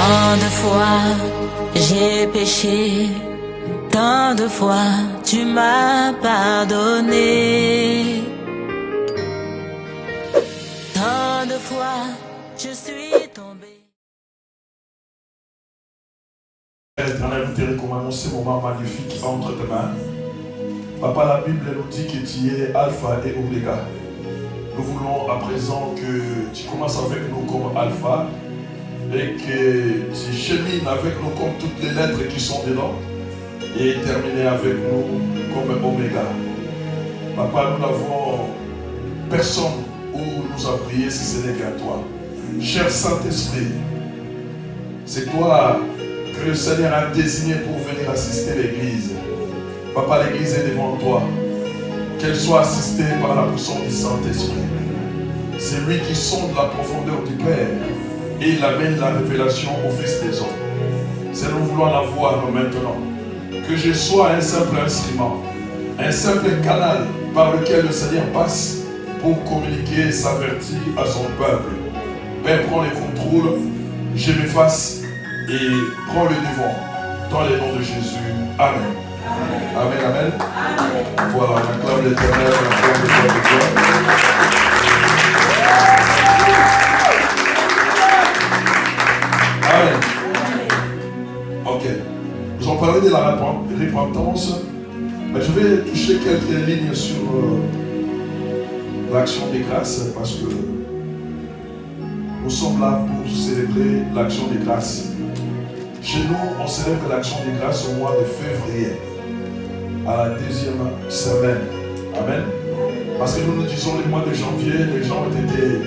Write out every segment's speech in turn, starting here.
Tant de fois j'ai péché, tant de fois tu m'as pardonné. Tant de fois je suis tombé. Éternel, nous te recommandons ce moment magnifique entre tes mains. Papa, la Bible nous dit que tu es Alpha et Oméga. Nous voulons à présent que tu commences avec nous comme Alpha et que tu chemines avec nous comme toutes les lettres qui sont dedans et terminer avec nous comme Oméga. Papa, nous n'avons personne où nous a prié si ce n'est qu'à toi. Cher Saint-Esprit, c'est toi que le Seigneur a désigné pour venir assister l'Église. Papa, l'Église est devant toi. Qu'elle soit assistée par la puissance du Saint-Esprit. C'est lui qui sonde la profondeur du Père et il amène la révélation au Fils des hommes. C'est nous voulons la voir maintenant. Que je sois un simple instrument, un simple canal par lequel le Seigneur passe pour communiquer sa vertu à son peuple. Père, prends les contrôles, je m'efface et prends le devant. Dans le nom de Jésus. Amen. Amen, amen. Amen. Voilà, on acclame l'Éternel, on acclame le Dieu. Amen. Ok. Nous avons parlé de la repentance, mais je vais toucher quelques lignes sur l'action des grâces parce que nous sommes là pour célébrer l'action des grâces. Chez nous, on célèbre l'action des grâces au mois de février, à la deuxième semaine. Amen. Parce que nous nous disons le mois de janvier, les gens ont été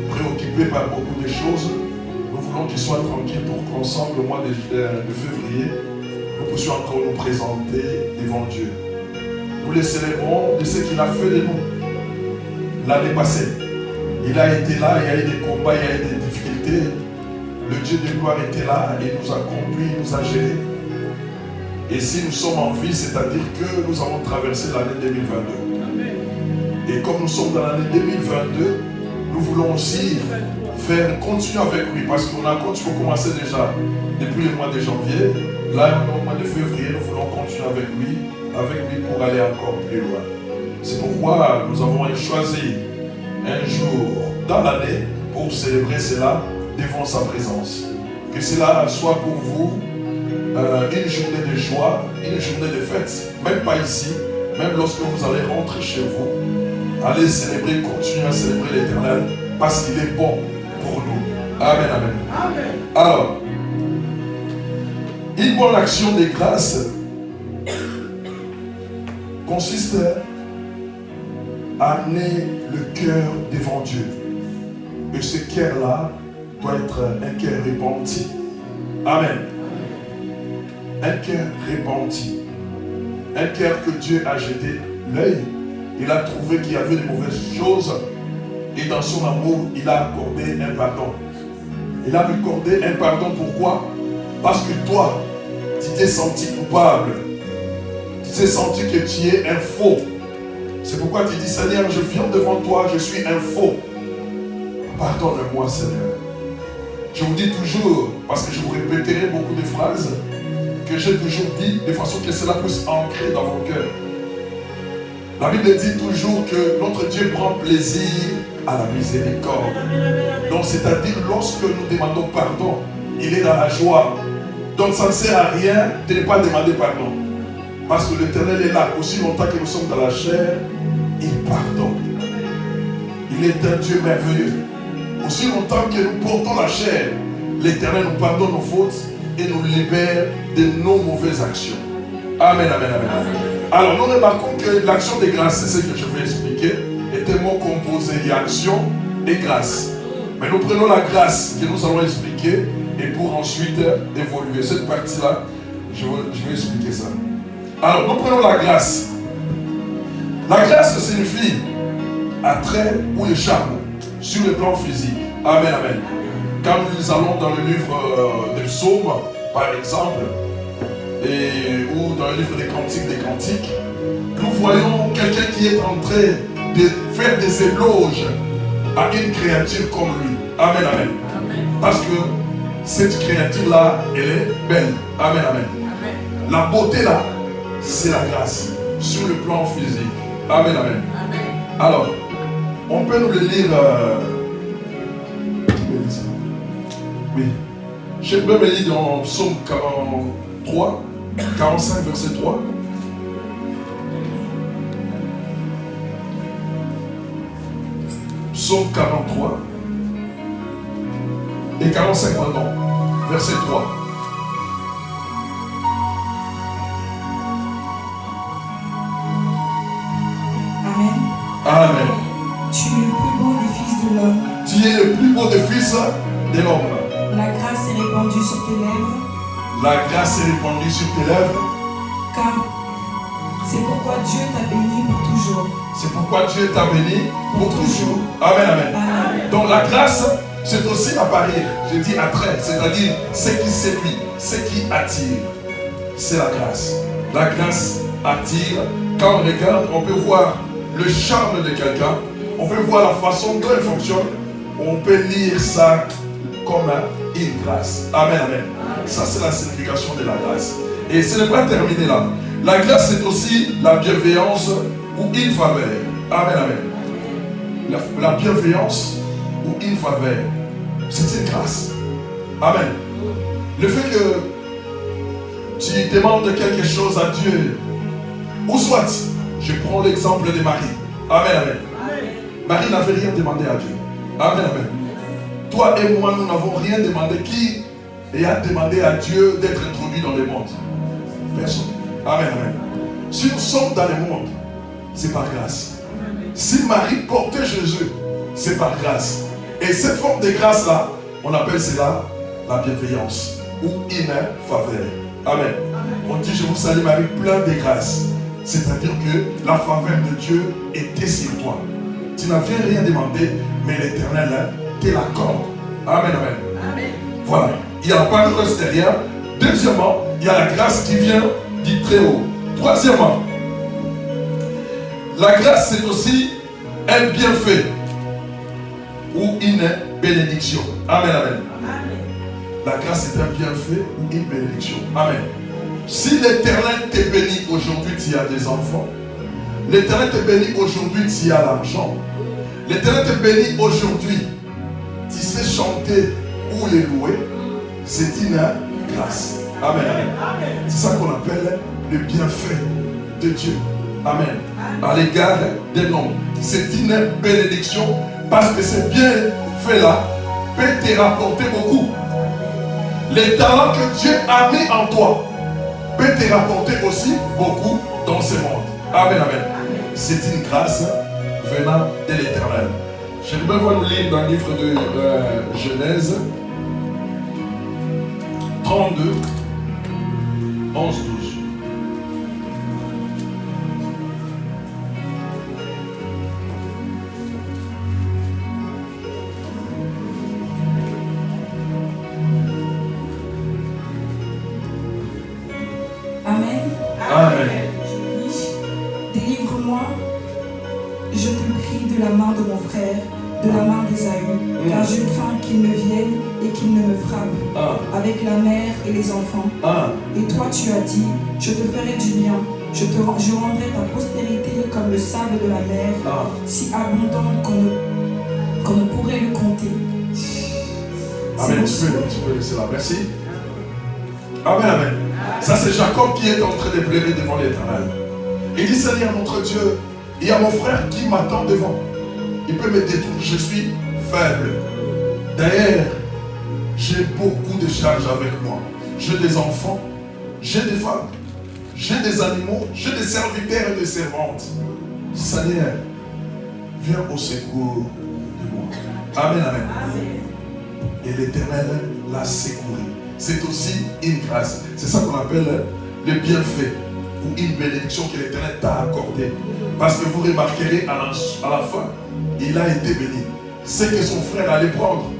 préoccupés par beaucoup de choses. Nous voulons qu'ils soient tranquilles pour qu'ensemble, le mois de février, nous puissions encore nous présenter devant Dieu. Nous les célébrons de ce qu'il a fait de nous l'année passée. Il a été là, il y a eu des combats, il y a eu des difficultés. Le Dieu de gloire était là et nous a conduits, nous a gérés. Et si nous sommes en vie, c'est-à-dire que nous avons traversé l'année 2022. Amen. Et comme nous sommes dans l'année 2022, nous voulons aussi continuer avec lui parce qu'on a commencé déjà depuis le mois de janvier. Là, au mois de février, nous voulons continuer avec lui pour aller encore plus loin. C'est pourquoi nous avons choisi un jour dans l'année pour célébrer cela devant sa présence. Que cela soit pour vous une journée de joie, une journée de fête, même pas ici, même lorsque vous allez rentrer chez vous, allez célébrer, continuer à célébrer l'Éternel parce qu'il est bon pour nous. Amen, amen. Amen. Alors, une bonne action de grâce consiste à amener le cœur devant Dieu. Et ce cœur-là doit être un cœur repenti. Amen. Un cœur repenti. Un cœur que Dieu a jeté l'œil. Il a trouvé qu'il y avait de mauvaises choses. Et dans son amour, il a accordé un pardon. Il a accordé un pardon, pourquoi? Parce que toi, tu t'es senti coupable. Tu t'es senti que tu es un faux. C'est pourquoi tu dis, Seigneur, je viens devant toi, je suis un faux. Pardonne-moi, Seigneur. Je vous dis toujours, parce que je vous répéterai beaucoup de phrases que j'ai toujours dit, de façon que cela puisse ancrer dans vos cœurs. La Bible dit toujours que notre Dieu prend plaisir à la miséricorde. Donc, c'est-à-dire, lorsque nous demandons pardon, il est dans la joie. Donc, ça ne sert à rien de ne pas demander pardon. Parce que l'Éternel est là. Aussi longtemps que nous sommes dans la chair, il pardonne. Il est un Dieu merveilleux. Aussi longtemps que nous portons la chair, l'Éternel nous pardonne nos fautes et nous libère de nos mauvaises actions. Amen, amen, amen. Alors, nous remarquons que l'action de grâce, c'est ce que je vais expliquer, est un mot composé, il y a action et grâce. Mais nous prenons la grâce que nous allons expliquer et pour ensuite évoluer. Cette partie-là, je vais expliquer ça. Alors, nous prenons la grâce. La grâce signifie attrait ou le charme sur le plan physique. Amen, amen. Quand nous allons dans le livre des psaumes, par exemple, ou dans le livre des cantiques, nous voyons quelqu'un qui est en train de faire des éloges à une créature comme lui. Amen, amen. Parce que cette créature-là, elle est belle. Amen, amen. La beauté là, c'est la grâce sur le plan physique. Amen, amen. Alors, on peut nous le lire. Oui. Je peux me lire dans Psaume 43, 45, verset 3. Psaume 43 et 45, pardon, verset 3. Amen. Amen. Tu es le plus beau des fils de l'homme. Tu es le plus beau des fils de l'homme. La grâce est répandue sur tes lèvres. La grâce est répandue sur tes lèvres. Car c'est pourquoi Dieu t'a béni pour toujours. C'est pourquoi Dieu t'a béni pour toujours. Amen, amen. Amen. Donc la grâce, c'est aussi appareil. Je dis attrait, c'est-à-dire ce qui séduit, ce qui attire. C'est la grâce. La grâce attire. Quand on regarde, on peut voir le charme de quelqu'un. On peut voir la façon dont il fonctionne. On peut lire ça comme une grâce. Amen, amen. Ça, c'est la signification de la grâce. Et ce n'est pas terminé là. La grâce, c'est aussi la bienveillance ou une faveur. Amen, amen. La bienveillance ou une faveur, c'est une grâce. Amen. Le fait que tu demandes quelque chose à Dieu, ou soit, je prends l'exemple de Marie. Amen, amen. Marie n'avait rien demandé à Dieu. Amen, amen. Toi et moi, nous n'avons rien demandé. Qui a demandé à Dieu d'être introduit dans le monde? Personne. Amen, amen. Si nous sommes dans le monde, c'est par grâce. Si Marie portait Jésus, c'est par grâce. Et cette forme de grâce-là, on appelle cela la bienveillance ou une faveur. Amen. On dit, je vous salue Marie, plein de grâce. C'est-à-dire que la faveur de Dieu était sur toi. Tu n'avais rien demandé, mais l'Éternel te l'accorde. Amen, amen. Voilà. Il y a la parole derrière. Deuxièmement, il y a la grâce qui vient du Très-Haut. Troisièmement, la grâce c'est aussi un bienfait ou une bénédiction. Amen, amen. La grâce est un bienfait ou une bénédiction. Amen. Si l'Éternel te bénit aujourd'hui, tu as des enfants. L'Éternel te bénit aujourd'hui, tu as l'argent. L'Éternel te bénit aujourd'hui, tu sais chanter ou les louer. C'est une grâce. Amen, amen. C'est ça qu'on appelle le bienfait de Dieu. Amen. À l'égard des noms. C'est une bénédiction parce que ce bienfait-là peut te rapporter beaucoup. Les talents que Dieu a mis en toi peut te rapporter aussi beaucoup dans ce monde. Amen, amen. C'est une grâce venant de l'Éternel. Je vais vous lire dans le livre de Genèse 32, 11, 12. Amen. Amen. Délivre-moi, je te prie, de la main de mon frère, de la main d'Ésaü, car je crains qu'il ne vienne et qu'il ne me frappe avec la mère et les enfants. Et toi tu as dit, je te ferai du bien, je rendrai ta postérité comme le sable de la mer, si abondante qu'on ne pourrait le compter. Amen, tu peux laisser là, merci. Amen, amen. Ça c'est Jacob qui est en train de pleurer devant l'Éternel. Il dit, Seigneur notre Dieu, il y a mon frère qui m'attend devant. Il peut me détruire, je suis faible. D'ailleurs, j'ai beaucoup de charges avec moi. J'ai des enfants, j'ai des femmes, j'ai des animaux, j'ai des serviteurs et des servantes. Seigneur, viens au secours de moi. Amen, amen. Et l'Éternel l'a secouru. C'est aussi une grâce. C'est ça qu'on appelle le bienfait ou une bénédiction que l'Éternel t'a accordée. Parce que vous remarquerez à la fin, il a été béni. C'est que son frère allait prendre.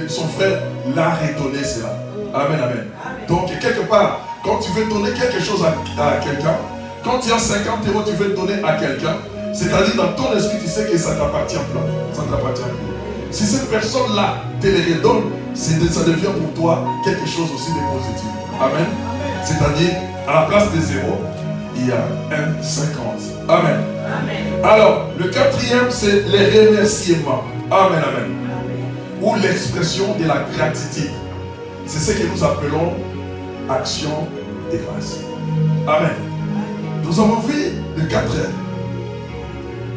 Son frère l'a redonné cela. Amen, amen. Donc quelque part, quand tu veux donner quelque chose à quelqu'un, quand tu as 50 euros, tu veux donner à quelqu'un, c'est-à-dire dans ton esprit, tu sais que ça t'appartient pas. Ça t'appartient plus. si cette personne-là te les redonne, ça devient pour toi quelque chose aussi de positif. Amen. C'est-à-dire, à la place de 0, il y a 1,50. Amen. Alors, le quatrième, c'est les remerciements. Amen, amen. Ou l'expression de la gratitude. C'est ce que nous appelons action de grâce. Amen. Nous avons vu les 4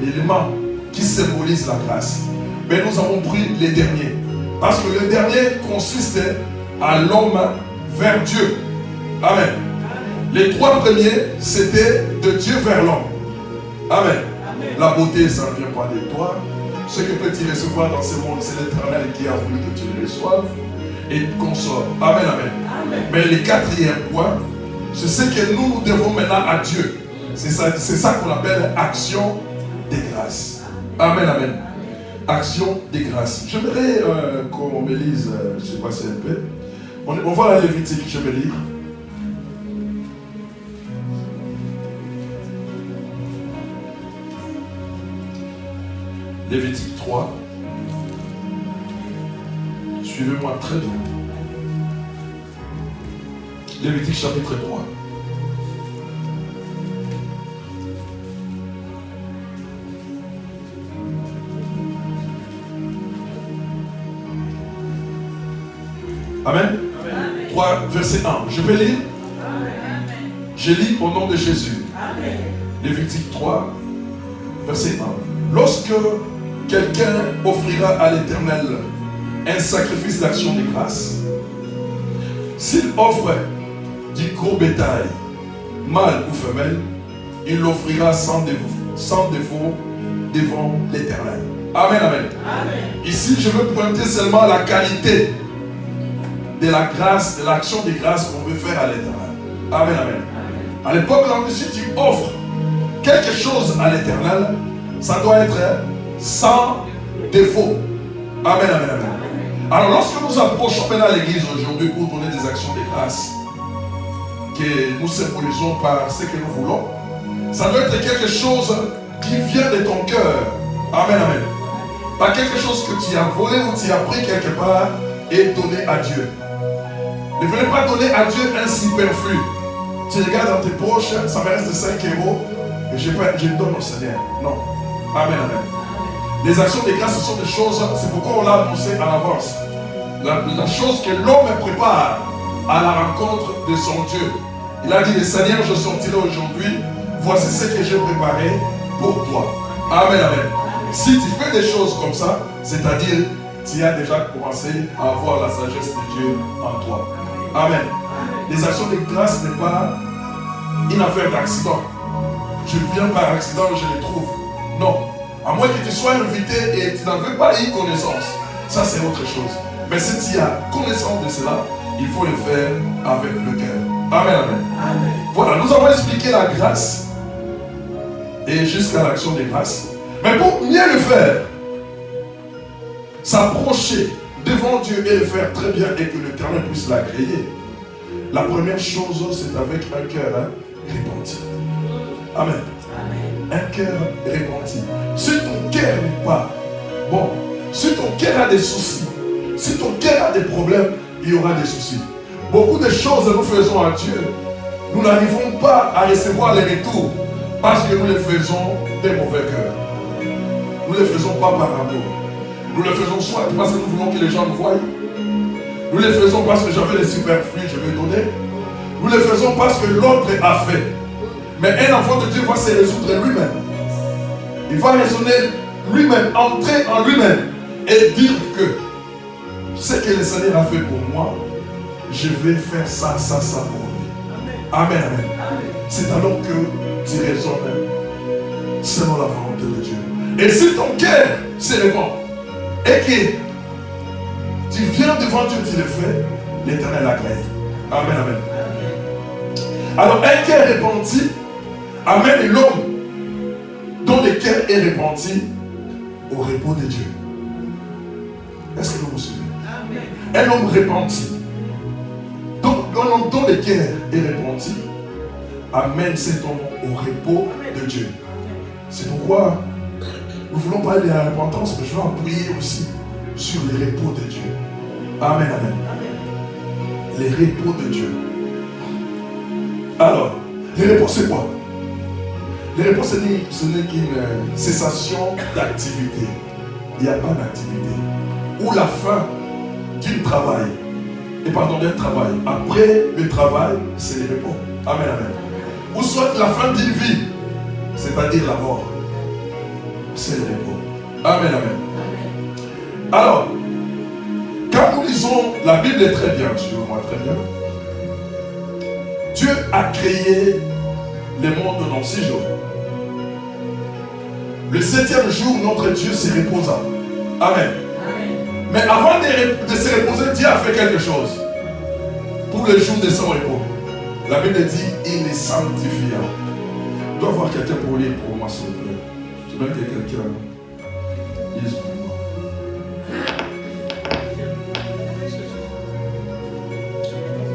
éléments qui symbolisent la grâce. Mais nous avons pris les derniers. Parce que le dernier consiste à l'homme vers Dieu. Amen. Les 3 premiers, c'était de Dieu vers l'homme. Amen. La beauté, ça ne vient pas de toi. Ce que peux-tu recevoir dans ce monde, c'est l'Éternel qui a voulu que tu le reçoives et qu'on sorte. Amen, amen. Mais le 4e point, c'est ce que nous devons maintenant à Dieu. C'est ça qu'on appelle action de grâce. Amen, amen. Action de grâce. J'aimerais qu'on me lise, je ne sais pas si un peu. On va à la Lévitique, je vais lire. Lévitique 3. Suivez-moi très bien. Lévitique chapitre 3. Amen. 3, verset 1. Je vais lire. Je lis au nom de Jésus. Lévitique 3, verset 1. Lorsque quelqu'un offrira à l'Éternel un sacrifice d'action de grâce, s'il offre du gros bétail, mâle ou femelle, il l'offrira sans défaut devant l'Éternel. Amen, amen. Ici, je veux pointer seulement la qualité de la grâce, de l'action de grâce qu'on veut faire à l'Éternel. Amen, amen. À l'époque, là, si tu offres quelque chose à l'Éternel, ça doit être sans défaut. Amen, amen, amen. Alors, lorsque nous approchons maintenant à l'église aujourd'hui pour donner des actions de grâce que nous symbolisons par ce que nous voulons, ça doit être quelque chose qui vient de ton cœur. Amen, amen. Pas quelque chose que tu as volé ou tu as pris quelque part et donné à Dieu. Ne venez pas donner à Dieu un superflu. Tu regardes dans tes poches, ça me reste 5 € et je donne au Seigneur. Non. Amen, amen. Les actions de grâce, ce sont des choses, c'est pourquoi on l'a annoncé à l'avance. La chose que l'homme prépare à la rencontre de son Dieu. Il a dit, le Seigneur, je sortirai aujourd'hui, voici ce que j'ai préparé pour toi. Amen, amen. Si tu fais des choses comme ça, c'est-à-dire, tu as déjà commencé à avoir la sagesse de Dieu en toi. Amen. Les actions de grâce n'est pas une affaire d'accident. Je viens par accident, je les trouve. Non. À moins que tu sois invité et tu n'avais pas eu connaissance. Ça, c'est autre chose. Mais si tu as connaissance de cela, il faut le faire avec le cœur. Amen, amen. Amen. Voilà, nous avons expliqué la grâce et jusqu'à l'action de grâce. Mais pour mieux le faire, s'approcher devant Dieu et le faire très bien et que l'Éternel puisse l'agréer, la première chose, c'est avec un cœur repenti. Amen. Un cœur repenti. Si ton cœur n'est pas bon, si ton cœur a des soucis, si ton cœur a des problèmes, il y aura des soucis. Beaucoup de choses que nous faisons à Dieu, nous n'arrivons pas à recevoir les retours parce que nous les faisons des mauvais cœurs. Nous ne les faisons pas par amour. Nous le faisons soit parce que nous voulons que les gens nous voient. Nous le faisons parce que j'avais les superflus, je vais donner. Nous le faisons parce que l'autre a fait. Mais un enfant de Dieu va se résoudre lui-même. Il va raisonner lui-même, entrer en lui-même et dire que ce que le Seigneur a fait pour moi, je vais faire ça, ça, ça pour lui. Amen, amen. C'est alors que tu raisonnes selon la volonté de Dieu. Et si ton cœur se répand et que tu viens devant Dieu, tu le fais, l'Éternel agrée. Amen, amen. Alors un cœur repenti amène l'homme dont le cœur est repenti au repos de Dieu. Est-ce que vous me suivez? Un homme repenti, un homme dont le cœur est repenti, amène cet homme au repos de Dieu. C'est pourquoi nous voulons parler de la repentance, mais je vais en prier aussi. sur les repos de Dieu. Amen, amen. Les repos de Dieu. Alors, les repos c'est quoi? Les repos ce n'est qu'une cessation d'activité. Il n'y a pas d'activité. Ou la fin d'un travail. D'un travail. Après le travail, c'est le repos. Amen, amen. Ou soit la fin d'une vie, c'est-à-dire la mort. C'est le repos. Amen, amen. Alors, quand nous lisons la Bible est très bien, suivez-moi très bien. Dieu a créé le monde dans 6 jours. Le 7e jour, notre Dieu se reposa. Amen. Mais avant de se reposer, Dieu a fait quelque chose. Pour le jour de son repos. La Bible dit, il les sanctifia. Je dois avoir quelqu'un pour lire pour moi, s'il vous plaît. Je veux que quelqu'un lise pour moi.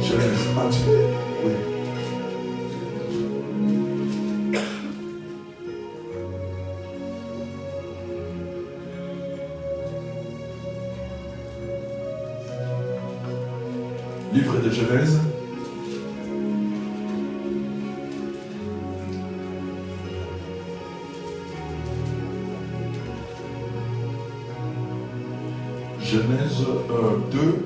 Genèse, un petit peu. Oui. Livre de Genèse. Genèse 2.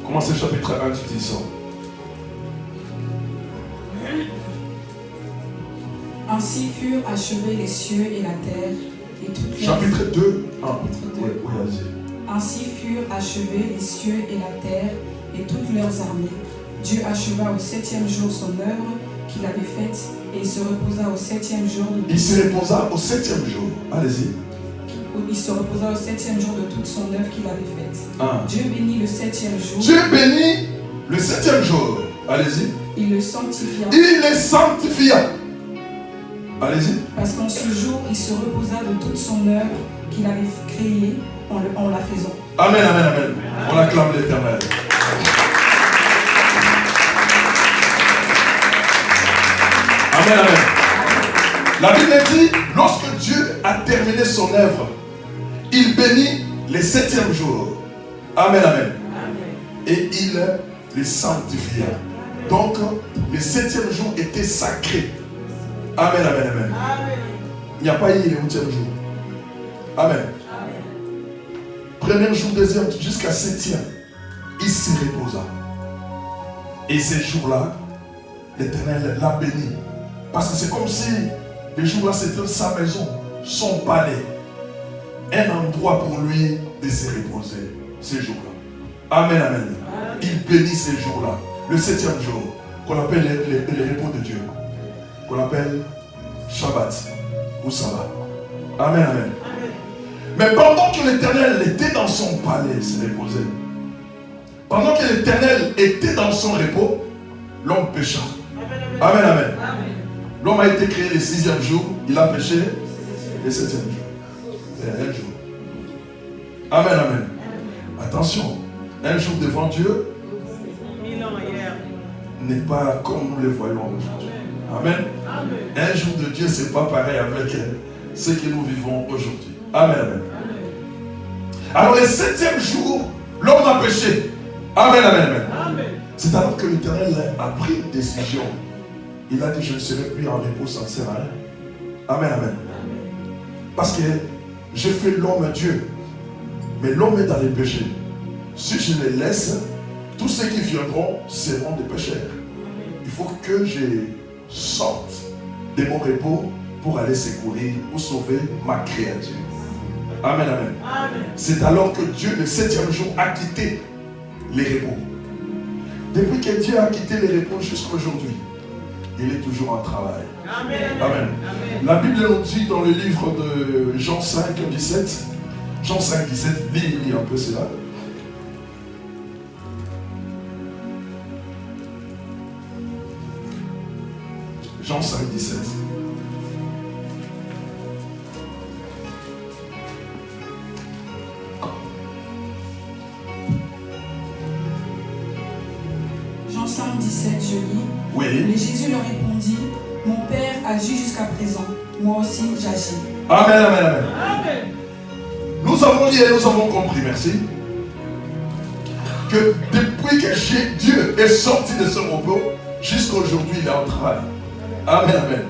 Commencez le chapitre 1 du 10. Ainsi furent achevés les cieux et la terre et toutes chapitre 2. Oui, ainsi furent achevés les cieux et la terre et toutes leurs armées. Dieu acheva au 7e jour son œuvre qu'il avait faite et il se reposa au 7e jour. Il se reposa au 7e jour. Allez-y. Il se reposa au 7e jour de toute son œuvre qu'il avait faite. Dieu bénit le 7e jour. Dieu bénit le 7e jour. Allez-y. Il le sanctifia. Il les sanctifia. Allez-y. Parce qu'en ce jour, il se reposa de toute son œuvre qu'il avait créée en la faisant. Amen, amen, amen. On acclame l'Éternel. Amen, amen. La Bible dit, lorsque Dieu a terminé son œuvre, il bénit le 7e jour. Amen, amen. Et il les sanctifia. Donc, le 7e jour était sacré. Amen, amen, amen. Il n'y a pas eu le 8e jour. Amen. Premier jour, deuxième, jusqu'à 7e, il se reposa. Et ces jours-là, l'Éternel l'a béni. Parce que c'est comme si les jours-là, c'était sa maison, son palais. Un endroit pour lui de se reposer ces jours-là. Amen, amen. Il bénit ces jours-là. Le 7e jour, qu'on appelle le repos de Dieu. Qu'on appelle Shabbat ou Sabbat. Amen, amen. Mais pendant que l'Éternel était dans son palais, se reposait. Pendant que l'Éternel était dans son repos, l'homme pécha. Amen, amen. L'homme a été créé le 6e jour, il a péché le 7e jour. C'est un jour. Amen, amen. Attention, un jour devant Dieu n'est pas comme nous le voyons aujourd'hui. Amen. Un jour de Dieu, ce n'est pas pareil avec ce que nous vivons aujourd'hui. Amen, amen. Alors le 7e jour, l'homme a péché. Amen, amen, amen. C'est alors que l'Éternel a pris une décision. Il a dit, je ne serai plus en repos, ça ne sert à rien. Amen, amen. Parce que j'ai fait l'homme Dieu. Mais l'homme est dans les péchés. Si je les laisse, tous ceux qui viendront seront des pécheurs. Il faut que je sorte de mon repos pour aller secourir ou sauver ma créature. Amen, amen. C'est alors que Dieu, le 7e jour, a quitté les repos. Depuis que Dieu a quitté les repos jusqu'à aujourd'hui, il est toujours en travail. Amen. Amen. La Bible nous dit dans le livre de Jean 5, 17, Jean 5, 17, lis un peu cela. Jean 5, 17. Jean 5, 17, je lis. Oui. Mais Jésus leur répondit, mon Père agit jusqu'à présent, moi aussi j'agis. Amen, amen, amen. Nous avons dit et nous avons compris, merci, que depuis que Dieu est sorti de ce repos, jusqu'à aujourd'hui, il est en travail. Amen, amen.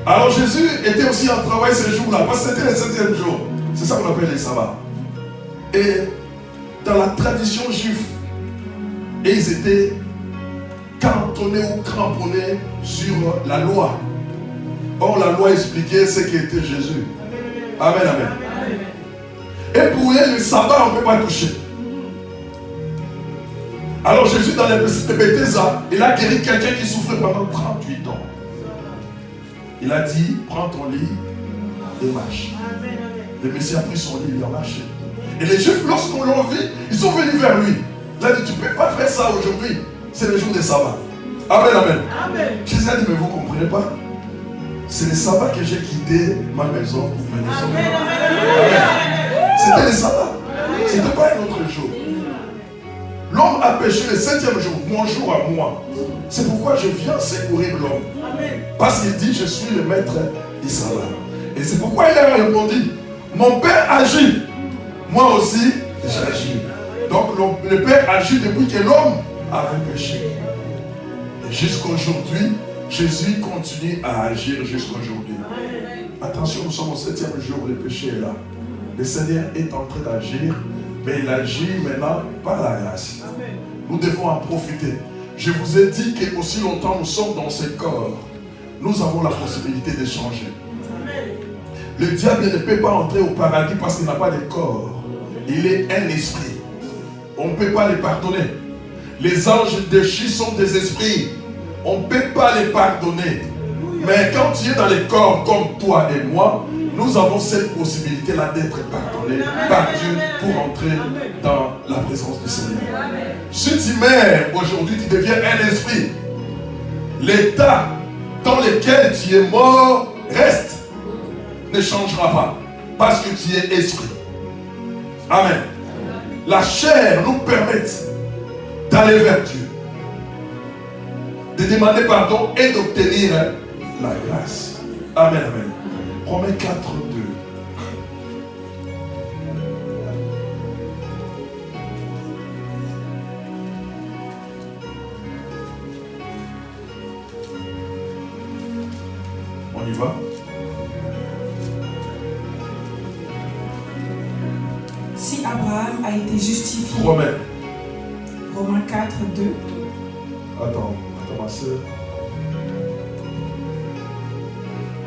Alors Jésus était aussi en travail ce jour-là, parce que c'était le 7e jour. C'est ça qu'on appelle les sabbats. Et dans la tradition juive, et ils étaient cantonnés ou cramponnés sur la loi. Or, la loi expliquait ce qu'était Jésus. Amen, amen. Et pour eux, le sabbat, on ne peut pas toucher. Alors Jésus, dans les de Bethesda, il a guéri quelqu'un qui souffrait pendant 38 ans. Il a dit, prends ton lit et marche. Le Messie a pris son lit, il a marché. Et les Juifs, lorsqu'on l'a vu, ils sont venus vers lui. Il a dit, tu ne peux pas faire ça aujourd'hui. C'est le jour des sabbats. Amen, amen. Jésus a dit, mais vous ne comprenez pas. C'est le sabbat que j'ai quitté ma maison pour venir sur moi. C'était le sabbat. Ce n'était pas un autre jour. L'homme a péché le 7e jour, mon jour à moi. C'est pourquoi je viens secourir l'homme. Parce qu'il dit, je suis le maître du sabbat. Et c'est pourquoi il a répondu, mon Père agit. Moi aussi, j'agis. Donc le Père agit depuis que l'homme avait péché. Et jusqu'à aujourd'hui, Jésus continue à agir jusqu'à aujourd'hui. Attention, nous sommes au 7e jour, le péché est là. Le Seigneur est en train d'agir, mais il agit maintenant par la grâce. Nous devons en profiter. Je vous ai dit que aussi longtemps nous sommes dans ce corps, nous avons la possibilité de changer. Le diable ne peut pas entrer au paradis parce qu'il n'a pas de corps. Il est un esprit. On ne peut pas les pardonner. Les anges déchus sont des esprits. On ne peut pas les pardonner. Mais quand tu es dans les corps comme toi et moi, nous avons cette possibilité-là d'être pardonnés par Dieu pour entrer dans la présence du Seigneur. Si tu meurs aujourd'hui, tu deviens un esprit. L'état dans lequel tu es mort reste, ne changera pas, parce que tu es esprit. Amen. La chair nous permet d'aller vers Dieu, de demander pardon et d'obtenir la grâce. Amen, amen. Romains 4, 2. On y va? Si Abraham a été justifié. Romains 4, 2. Attends ma soeur.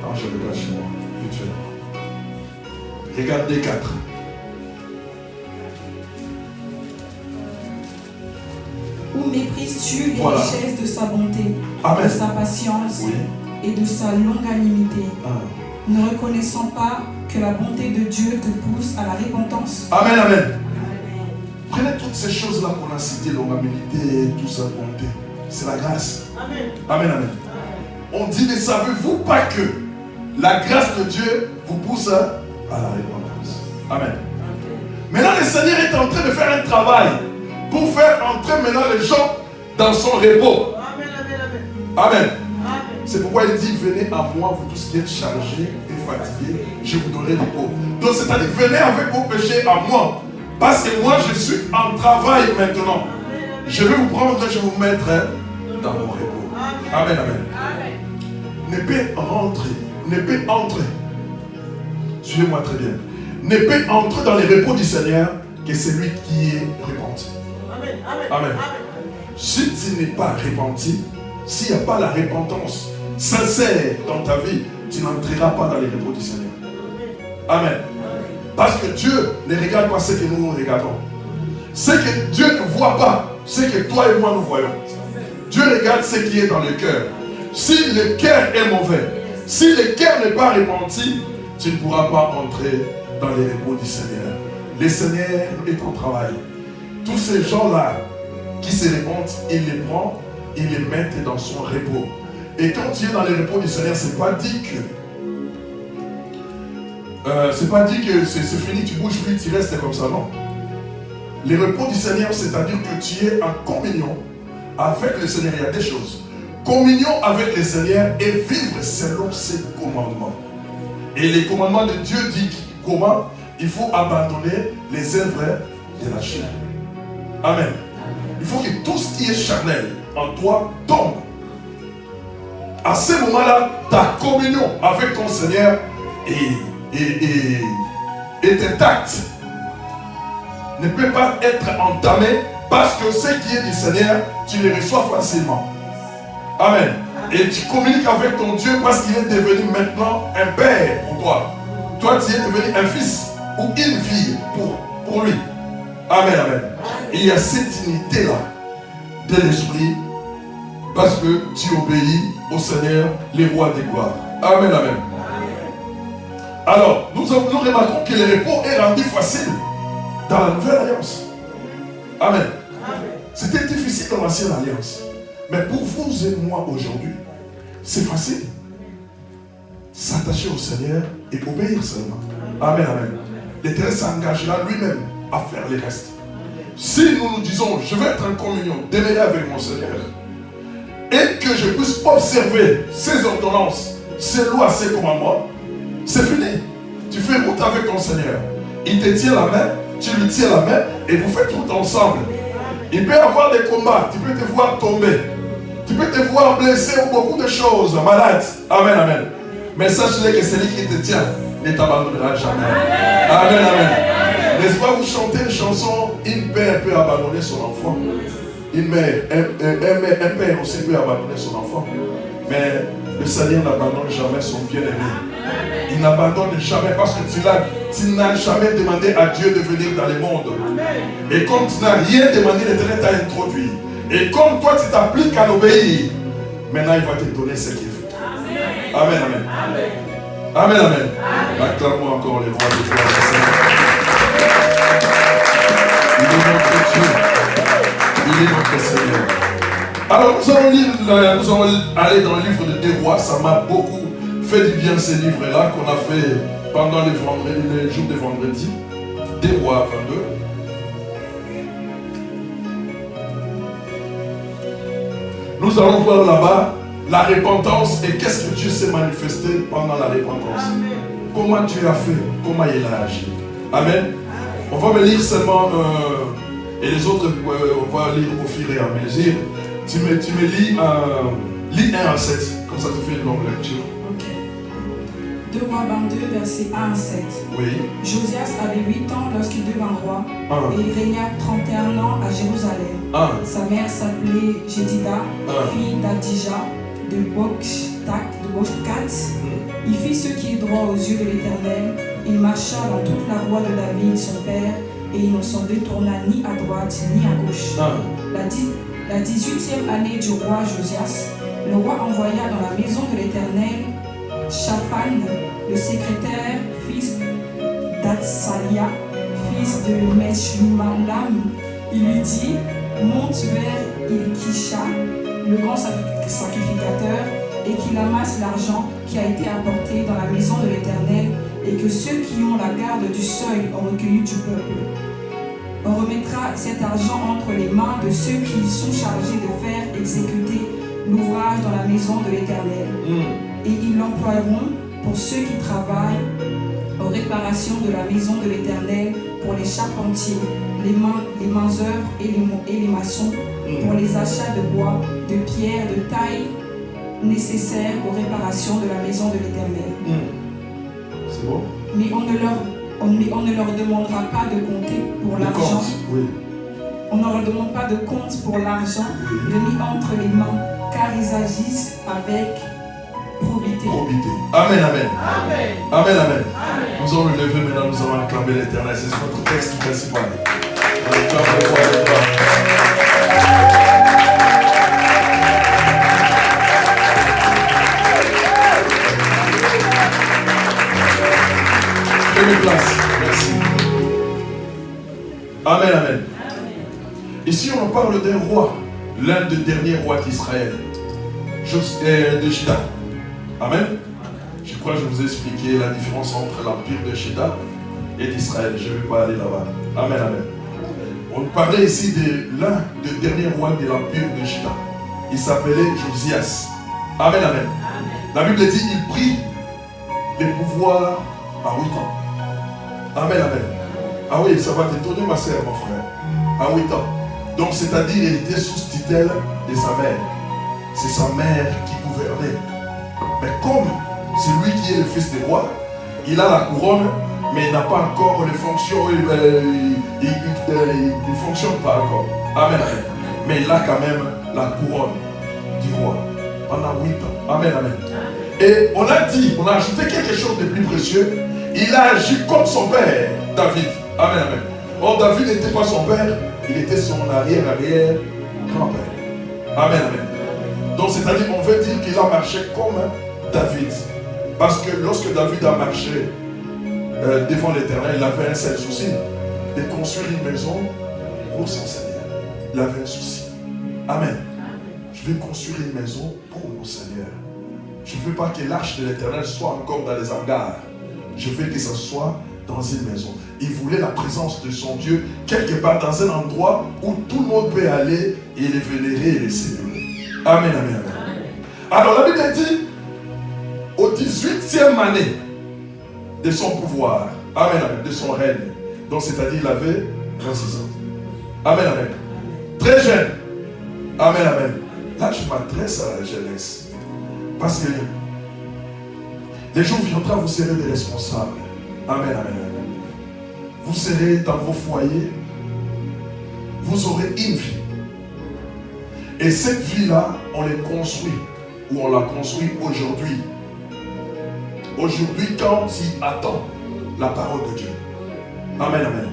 Attends, je regarde chez moi. Vite fait. Regarde les 4. Où méprises-tu les Voilà. richesses de sa bonté, Amen. de sa patience Oui. et de sa longanimité, Ah. ne reconnaissant pas que la bonté de Dieu te pousse à la repentance? Amen, amen. Prenez toutes ces choses-là qu'on a citées, l'hommabilité, tout ça, bonté. C'est la grâce. Amen. Amen, amen. On dit, ne savez-vous pas que la grâce de Dieu vous pousse à la repentance? Amen. Maintenant, le Seigneur est en train de faire un travail pour faire entrer maintenant les gens dans son repos. Amen, amen, amen. Amen. Amen. C'est pourquoi il dit, venez à moi, vous tous qui êtes chargés et fatigués, je vous donnerai du repos. Donc, c'est-à-dire, venez avec vos péchés à moi. Parce que moi, je suis en travail maintenant. Je vais vous prendre et je vais vous mettre dans mon repos. Amen, amen. Ne peut entrer. Suivez-moi très bien. Ne peut entrer dans les repos du Seigneur que celui qui est repenti. Amen, amen, Amen. amen. Si tu n'es pas repenti, s'il n'y a pas la repentance sincère dans ta vie, tu n'entreras pas dans les repos du Seigneur. Amen. Parce que Dieu ne regarde pas ce que nous regardons. Ce que Dieu ne voit pas, ce que toi et moi nous voyons. Dieu regarde ce qui est dans le cœur. Si le cœur est mauvais, si le cœur n'est pas repenti, tu ne pourras pas entrer dans les repos du Seigneur. Le Seigneur est en travail. Tous ces gens-là qui se repentent, il les prend, il les met dans son repos. Et quand tu es dans les repos du Seigneur, c'est pas dit que c'est fini, tu bouges plus, tu restes comme ça, non. Les repos du Seigneur, c'est-à-dire que tu es en communion avec le Seigneur. Il y a des choses. Communion avec le Seigneur et vivre selon ses commandements. Et les commandements de Dieu disent comment il faut abandonner les œuvres de la chair. Amen. Il faut que tout ce qui est charnel en toi tombe. À ce moment-là, ta communion avec ton Seigneur est intacte. Ne peut pas être entamée parce que ce qui est du Seigneur, tu le reçois facilement. Amen. Et tu communiques avec ton Dieu parce qu'il est devenu maintenant un père pour toi. Toi, tu es devenu un fils ou une fille pour lui. Amen, amen. Et il y a cette unité-là de l'esprit parce que tu obéis au Seigneur, les rois des gloires. Amen, amen. Alors, nous remarquons que le repos est rendu facile dans la nouvelle alliance. Amen. C'était difficile dans l'ancienne alliance. Mais pour vous et moi aujourd'hui, c'est facile. S'attacher au Seigneur et obéir seulement. Amen, amen. L'Éternel s'engagera lui-même à faire les restes. Si nous nous disons, je vais être en communion, demeurer avec mon Seigneur, et que je puisse observer ses ordonnances, ses lois, ses commandements, c'est fini. Tu fais route avec ton Seigneur. Il te tient la main, tu lui tiens la main, et vous faites route ensemble. Il peut y avoir des combats, tu peux te voir tomber. Tu peux te voir blessé ou beaucoup de choses, malade. Amen, amen. Mais sache-le que celui qui te tient ne t'abandonnera jamais. Amen, amen. N'est-ce pas, vous chantez une chanson, une mère peut abandonner son enfant. Une mère, un père aussi peut abandonner son enfant. Mais le Seigneur n'abandonne jamais son bien-aimé. Il n'abandonne jamais parce que tu n'as jamais demandé à Dieu de venir dans le monde. Et comme tu n'as rien demandé, l'Éternel t'a introduit. Et comme toi tu t'appliques à l'obéir, maintenant il va te donner ce qu'il faut. Amen, amen. Amen, amen. Acclame-moi encore les rois de gloire. Il est notre Dieu. Il est notre Seigneur. Alors nous allons aller dans le livre de 2 Rois. Ça m'a beaucoup fait du bien ces livres-là qu'on a fait pendant les jours de vendredi. 2 Rois 22. Nous allons voir là-bas la repentance et qu'est-ce que Dieu s'est manifesté pendant la repentance. Amen. Comment Dieu a fait, comment il a agi. Amen. On va me lire seulement, et les autres, on va lire au fur et à mesure. Tu me lis 1 à 7, comme ça tu fais une longue lecture. Ok. 2 Rois 22, versets 1 à 7. Oui. Josias avait 8 ans lorsqu'il devint roi, et il régna 31 ans à Jérusalem. Sa mère s'appelait Jédida, fille d'Adija, de Bochkat. Il fit ce qui est droit aux yeux de l'Éternel. Il marcha dans toute la voie de David, son père, et il ne s'en détourna ni à droite ni à gauche. La 18e année du roi Josias, le roi envoya dans la maison de l'Éternel Shaphan, le secrétaire, fils d'Atsalia, fils de Meshullam. Il lui dit: monte vers Ilkisha, le grand sacrificateur, et qu'il amasse l'argent qui a été apporté dans la maison de l'Éternel, et que ceux qui ont la garde du seuil ont recueilli du peuple. On remettra cet argent entre les mains de ceux qui sont chargés de faire exécuter l'ouvrage dans la maison de l'Éternel. Et ils l'emploieront pour ceux qui travaillent aux réparations de la maison de l'Éternel, pour les charpentiers, les mains-œuvres et les maçons, pour les achats de bois, de pierre, de taille nécessaires aux réparations de la maison de l'Éternel. C'est bon? Mais on ne leur demandera pas de compter pour l'argent. Oui. On ne leur demande pas de compte pour l'argent remis entre les mains, car ils agissent avec probité. Amen, amen. Amen, amen. Nous allons le lever maintenant, nous allons acclamer l'Éternel. C'est notre texte principal. Prenez place. Merci. Amen, amen. Ici, on parle d'un roi, l'un des derniers rois d'Israël, de Juda. Amen. Je crois que je vous ai expliqué la différence entre l'empire de Juda et d'Israël. Je ne vais pas aller là-bas. Amen, amen. On parlait ici de l'un des derniers rois de l'empire de Juda. Il s'appelait Josias. Amen, amen. La Bible dit, il prit les pouvoirs à 8 ans. Amen, amen. Ah oui, ça va t'étonner ma sœur, mon frère. À 8 ans. Donc c'est-à-dire il était sous tutelle de sa mère. C'est sa mère qui gouvernait. Mais comme c'est lui qui est le fils du roi, il a la couronne, mais il n'a pas encore les fonctions, il ne fonctionne pas encore. Amen, amen. Mais il a quand même la couronne du roi pendant 8 ans. Amen, amen. Et on a dit, on a ajouté quelque chose de plus précieux. Il a agi comme son père, David. Amen, amen. Or, David n'était pas son père, il était son arrière-grand-père. Amen, amen. Donc, c'est-à-dire, on veut dire qu'il a marché comme David. Parce que lorsque David a marché devant l'Éternel, il avait un seul souci, de construire une maison pour son Seigneur. Il avait un souci. Amen. Je vais construire une maison pour mon Seigneur. Je ne veux pas que l'arche de l'Éternel soit encore dans les hangars. Je veux que ce soit dans une maison. Il voulait la présence de son Dieu quelque part dans un endroit où tout le monde peut aller et les vénérer et les célébrer. Amen, amen, amen. Alors la Bible dit, au 18e année de son pouvoir, amen, amen, de son règne, donc c'est-à-dire il avait 26 ans. Amen, amen. Très jeune. Amen, amen. Là je m'adresse à la jeunesse. Parce que les jours viendront, vous serez des responsables. Amen, amen, amen. Vous serez dans vos foyers. Vous aurez une vie. Et cette vie-là, on les construit. Ou on la construit aujourd'hui. Aujourd'hui, quand tu attends la parole de Dieu. Amen, amen.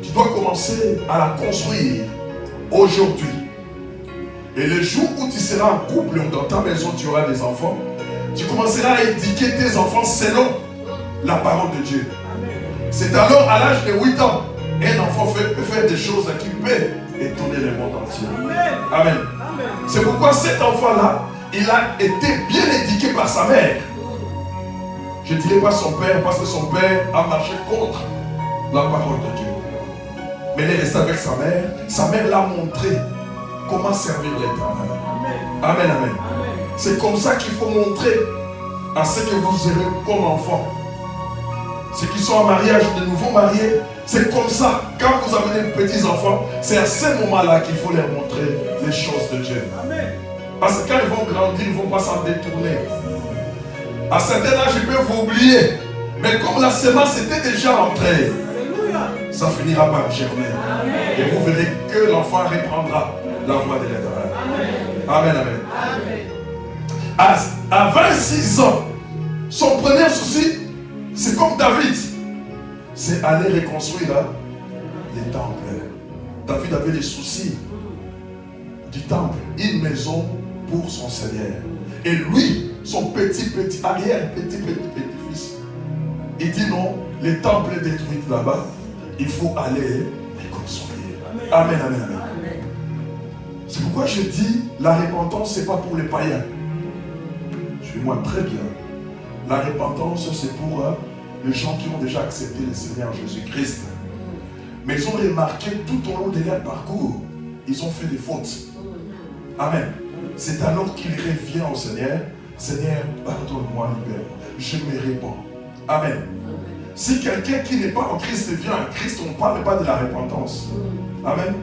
Tu dois commencer à la construire aujourd'hui. Et le jour où tu seras en couple, dans ta maison, tu auras des enfants, tu commenceras à éduquer tes enfants selon la parole de Dieu. C'est alors à l'âge de 8 ans, un enfant peut faire des choses qui peuvent étonner le monde entier. Amen. C'est pourquoi cet enfant-là, il a été bien éduqué par sa mère. Je ne dirais pas son père, parce que son père a marché contre la parole de Dieu. Mais il est resté avec sa mère. Sa mère l'a montré comment servir l'Éternel. Amen, amen. C'est comme ça qu'il faut montrer à ceux que vous aurez comme enfants. Ceux qui sont en mariage, de nouveaux mariés, c'est comme ça. Quand vous avez des petits enfants, c'est à ce moment-là qu'il faut leur montrer les choses de Dieu. Parce que quand ils vont grandir, ils ne vont pas s'en détourner. À certains âges, ils peuvent vous oublier. Mais comme la semence était déjà entrée, ça finira par germer. Et vous verrez que l'enfant reprendra la voie de l'Éternel. Amen, amen. À 26 ans, son premier souci, c'est comme David, c'est aller reconstruire les temples. David avait les soucis du temple, une maison pour son Seigneur. Et lui, son petit-fils, il dit non, les temples détruits là-bas, il faut aller les construire. Amen, amen, amen. C'est pourquoi je dis, la repentance, ce n'est pas pour les païens. Suis-moi très bien. La repentance, c'est pour les gens qui ont déjà accepté le Seigneur Jésus-Christ. Mais ils ont remarqué tout au long de leur parcours, ils ont fait des fautes. Amen. C'est alors qu'ils reviennent au Seigneur. Seigneur, pardonne-moi, libère-moi. Je me répands. Amen. Si quelqu'un qui n'est pas en Christ vient en Christ, on ne parle pas de la repentance. Amen.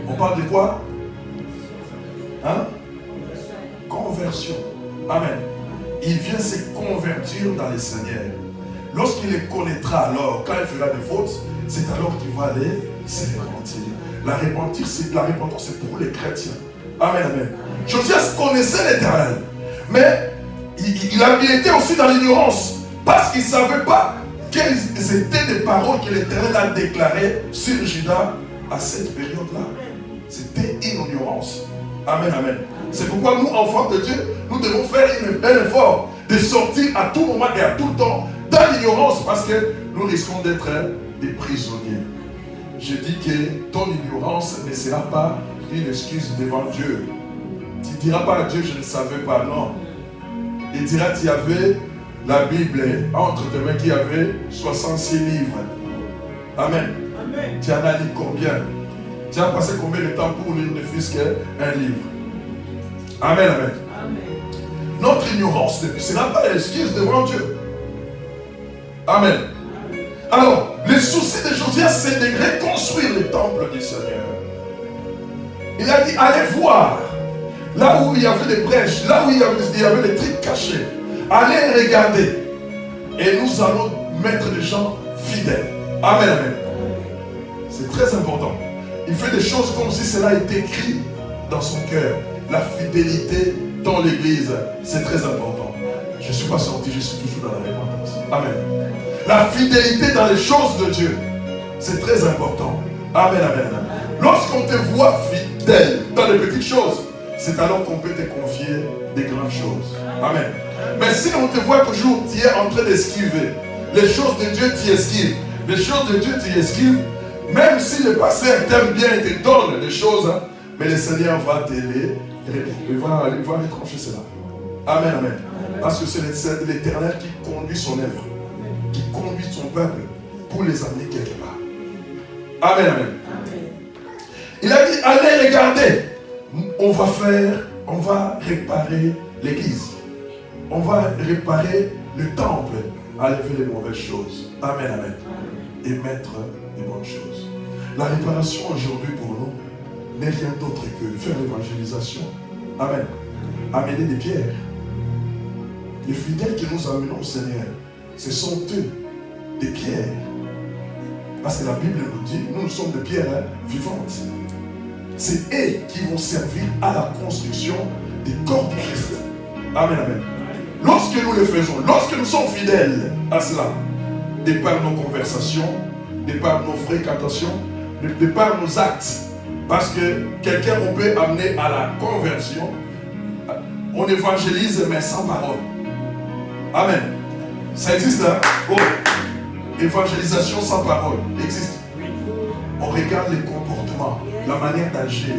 On parle de quoi? Hein? Conversion. Amen. Il vient se convertir dans le Seigneur. Lorsqu'il les connaîtra alors, quand il fera des fautes, c'est alors qu'il va aller se repentir. La repentance, c'est pour les chrétiens. Amen, amen. Josias connaissait l'Éternel, mais il était aussi dans l'ignorance, parce qu'il ne savait pas quelles étaient les paroles que l'Éternel a déclarées sur Juda à cette période-là. C'était une ignorance. Amen, amen. C'est pourquoi nous, enfants de Dieu, nous devons faire un effort de sortir à tout moment et à tout temps dans l'ignorance, parce que nous risquons d'être des prisonniers. Je dis que ton ignorance ne sera pas une excuse devant Dieu. Tu ne diras pas à Dieu, je ne savais pas, non. Il dira, tu avais la Bible entre tes mains qui avait 66 livres. Amen. Amen. Tu en as lu combien? Tu as passé combien de temps pour lire ne fût-ce qu'un livre? Amen, amen. Amen. Notre ignorance ne sera pas l'excuse devant Dieu. Amen. Alors, le souci de Josias, c'est de reconstruire le temple du Seigneur. Il a dit, allez voir, là où il y avait des brèches, là où il y avait des trucs cachés. Allez regarder. Et nous allons mettre des gens fidèles. Amen, amen. C'est très important. Il fait des choses comme si cela était écrit dans son cœur. La fidélité dans l'église, c'est très important. Je ne suis pas sorti, je suis toujours dans la repentance. Amen. La fidélité dans les choses de Dieu, c'est très important. Amen, amen, amen. Lorsqu'on te voit fidèle dans les petites choses, c'est alors qu'on peut te confier des grandes choses. Amen. Mais si on te voit toujours, tu es en train d'esquiver. Les choses de Dieu, tu esquives. Les choses de Dieu, tu esquives. Même si le pasteur t'aime bien et te donne des choses, hein, mais le Seigneur va t'aider. Il va retrancher cela. Amen, amen. Parce que c'est l'Éternel qui conduit son œuvre, qui conduit son peuple pour les amener quelque part. Amen, amen. Il a dit, allez regarder. On va réparer l'église. On va réparer le temple, enlever les mauvaises choses. Amen, amen. Et mettre les bonnes choses. La réparation aujourd'hui pour nous n'est rien d'autre que faire l'évangélisation. Amen. Amener des pierres. Les fidèles que nous amenons au Seigneur, ce sont eux, des pierres. Parce que la Bible nous dit, nous sommes des pierres vivantes. C'est eux qui vont servir à la construction des corps de Christ. Amen, amen. Lorsque nous le faisons, lorsque nous sommes fidèles à cela, de par nos conversations, de par nos fréquentations, de par nos actes, parce que quelqu'un on peut amener à la conversion, on évangélise mais sans parole. Amen. Ça existe là? Oh. Évangélisation sans parole existe. On regarde les comportements, la manière d'agir,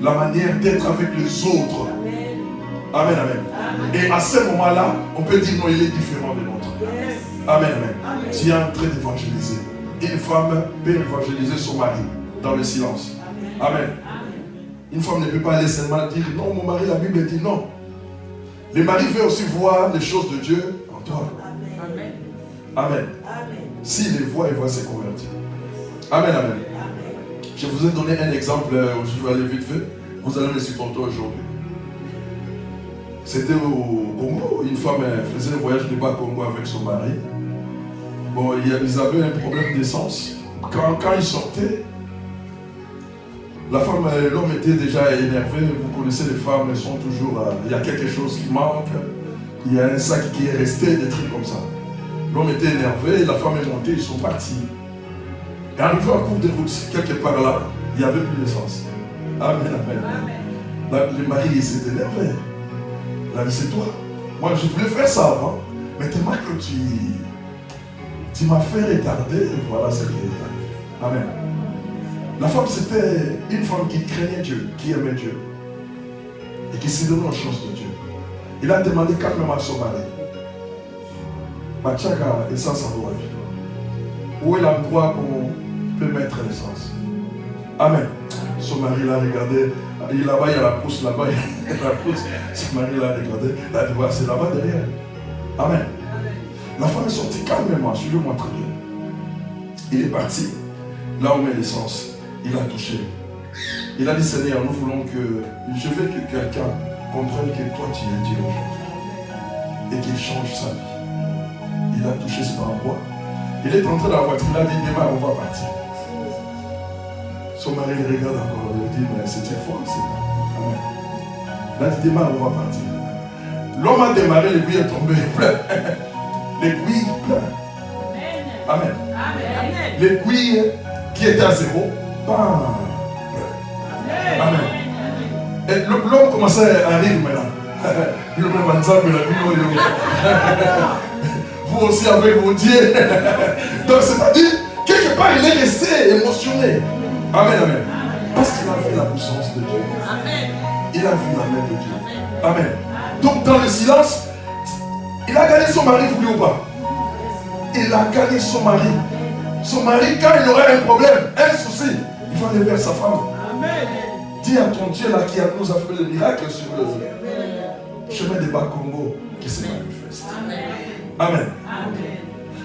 la manière d'être avec les autres. Amen, amen. Et à ce moment-là, on peut dire non, il est différent de l'autre. Amen, amen. Tu es en train d'évangéliser. Une femme peut évangéliser son mari dans le silence. Amen. Une femme ne peut pas aller seulement dire non, mon mari, la Bible dit non. Le mari veut aussi voir les choses de Dieu en toi. Amen. Amen. S'il les voit, il va se convertir. Amen, amen. Je vous ai donné un exemple, je vais aller vite fait. Vous allez me supporter aujourd'hui. C'était au Congo, une femme faisait un voyage de bas Congo avec son mari. Bon, ils avaient un problème d'essence. Quand ils sortaient, la femme, l'homme était déjà énervé. Vous connaissez les femmes, elles sont toujours... il y a quelque chose qui manque. Il y a un sac qui est resté, des trucs comme ça. L'homme était énervé, la femme est montée, ils sont partis. Et arrivé en cours de route, quelque part là, il n'y avait plus d'essence. Amen, amen. Le mari, il s'est énervé. Il a dit, c'est toi. Moi, je voulais faire ça avant. Mais tellement que tu m'as fait retarder, voilà ce qui est arrivé. Amen. La femme, c'était une femme qui craignait Dieu, qui aimait Dieu. Et qui s'est donnée aux choses de Dieu. Il a demandé calmement à son mari. Machaka, essence en vie. Où est l'endroit qu'on peut mettre l'essence? Amen. Son mari l'a regardé. Là-bas, il y a la pousse, là-bas, il y a la pousse. Son mari l'a regardé. Il a dit, voilà, c'est là-bas derrière. Amen. La femme est sortie calmement, suivez-moi très bien. Il est parti. Là où on met l'essence, il a touché. Il a dit, Seigneur, nous voulons que... Je veux que quelqu'un comprenne que toi, tu es Dieu aujourd'hui. Et qu'il change sa vie. Il a touché cet endroit. Il est entré dans la voiture, il a dit, demain, on va partir. Son mari le regarde encore, il dit, mais c'est une fois, c'est pas. Amen. Il a dit, demain, on va partir. L'homme a démarré, l'aiguille est tombée plein. L'aiguille plein. Amen. Amen. L'aiguille qui était à zéro, bam. Amen. Et l'homme commençait à rire maintenant. Vous aussi avec vos dieux. Donc c'est-à-dire, quelque part, il est resté émotionné. Amen, amen. Parce qu'il a vu la puissance de Dieu. Amen. Il a vu la main de Dieu. Amen. Donc dans le silence, il a gagné son mari, voulu ou pas. Il a gagné son mari. Son mari, quand il aurait un problème, un souci, il va aller vers sa femme. Amen. Dis à ton Dieu là qui nous a fait le miracle sur le chemin de Bas Congo qui se manifeste. Amen. Amen.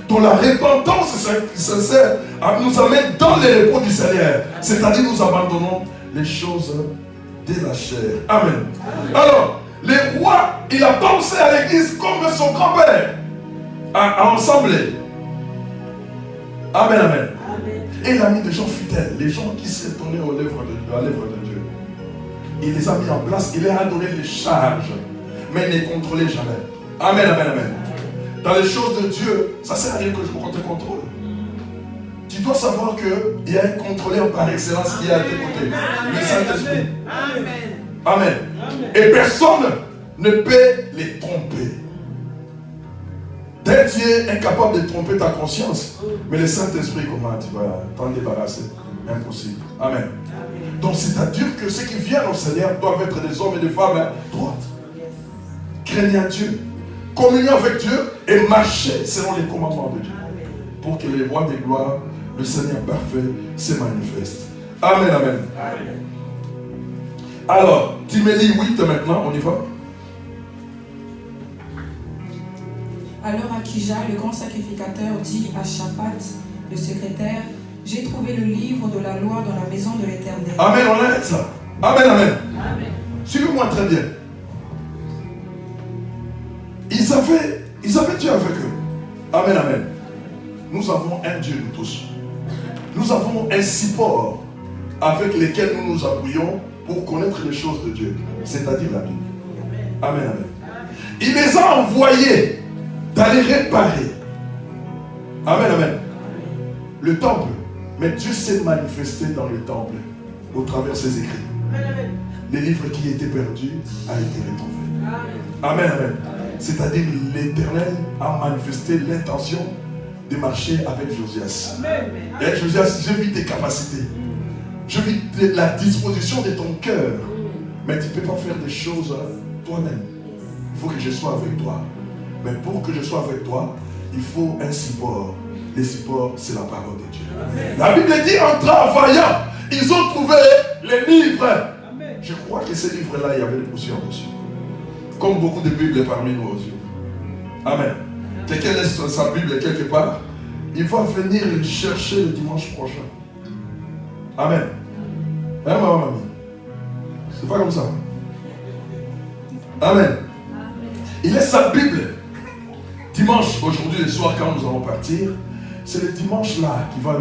Donc la repentance sincère nous amène dans les repos du Seigneur. C'est-à-dire nous abandonnons les choses de la chair. Amen. Alors, le roi, il a pensé à l'église comme son grand-père. À ensemble. Amen, amen. Et il a mis des gens fidèles, les gens qui s'est tournés à l'œuvre de Dieu. Il les a mis en place, il leur a donné les charges, mais ne les contrôlait jamais. Amen, amen, amen. Dans les choses de Dieu, ça ne sert à rien que je te contrôle. Tu dois savoir qu'il y a un contrôleur par excellence qui est à tes côtés. Le Saint-Esprit. Amen. Et personne ne peut les tromper. Dès que tu es incapable de tromper ta conscience, mais le Saint-Esprit, comment tu vas t'en débarrasser? Impossible. Amen. Donc c'est-à-dire que ceux qui viennent au Seigneur doivent être des hommes et des femmes droites. Craignant Dieu, communier avec Dieu et marcher selon les commandements de Dieu. Pour que les rois de gloire, le Seigneur parfait, se manifestent. Amen, amen. Alors, Timothée 8 maintenant, on y va. Alors Akija, le grand sacrificateur, dit à Shaphat, le secrétaire, j'ai trouvé le livre de la loi dans la maison de l'Éternel. Amen, on arrête ça. Amen, amen. Amen. Suivez-moi très bien. Ils avaient Dieu avec eux. Amen, amen. Nous avons un Dieu, nous tous. Nous avons un support avec lequel nous nous appuyons pour connaître les choses de Dieu, c'est-à-dire la Bible. Amen, amen. Il les a envoyés d'aller réparer. Amen, amen. Le temple. Mais Dieu s'est manifesté dans le temple au travers de ses écrits. Les livres qui étaient perdus ont été retrouvés. Amen, amen. C'est-à-dire l'Éternel a manifesté l'intention de marcher avec Josias. Et Josias, je vis tes capacités. Je vis la disposition de ton cœur. Mais tu ne peux pas faire des choses toi-même. Il faut que je sois avec toi. Mais pour que je sois avec toi, il faut un support. Le support, c'est la parole de Dieu. Amen. La Bible dit en travaillant, ils ont trouvé les livres. Amen. Je crois que ces livres-là, il y avait des poussières dessus. Comme beaucoup de Bibles parmi nous aussi. Amen. Quelqu'un laisse sa Bible quelque part, il va venir le chercher le dimanche prochain. Amen. Hein, ma mamie? C'est pas comme ça. Amen. Il laisse sa Bible. Dimanche, aujourd'hui, le soir, quand nous allons partir, c'est le dimanche là qui va...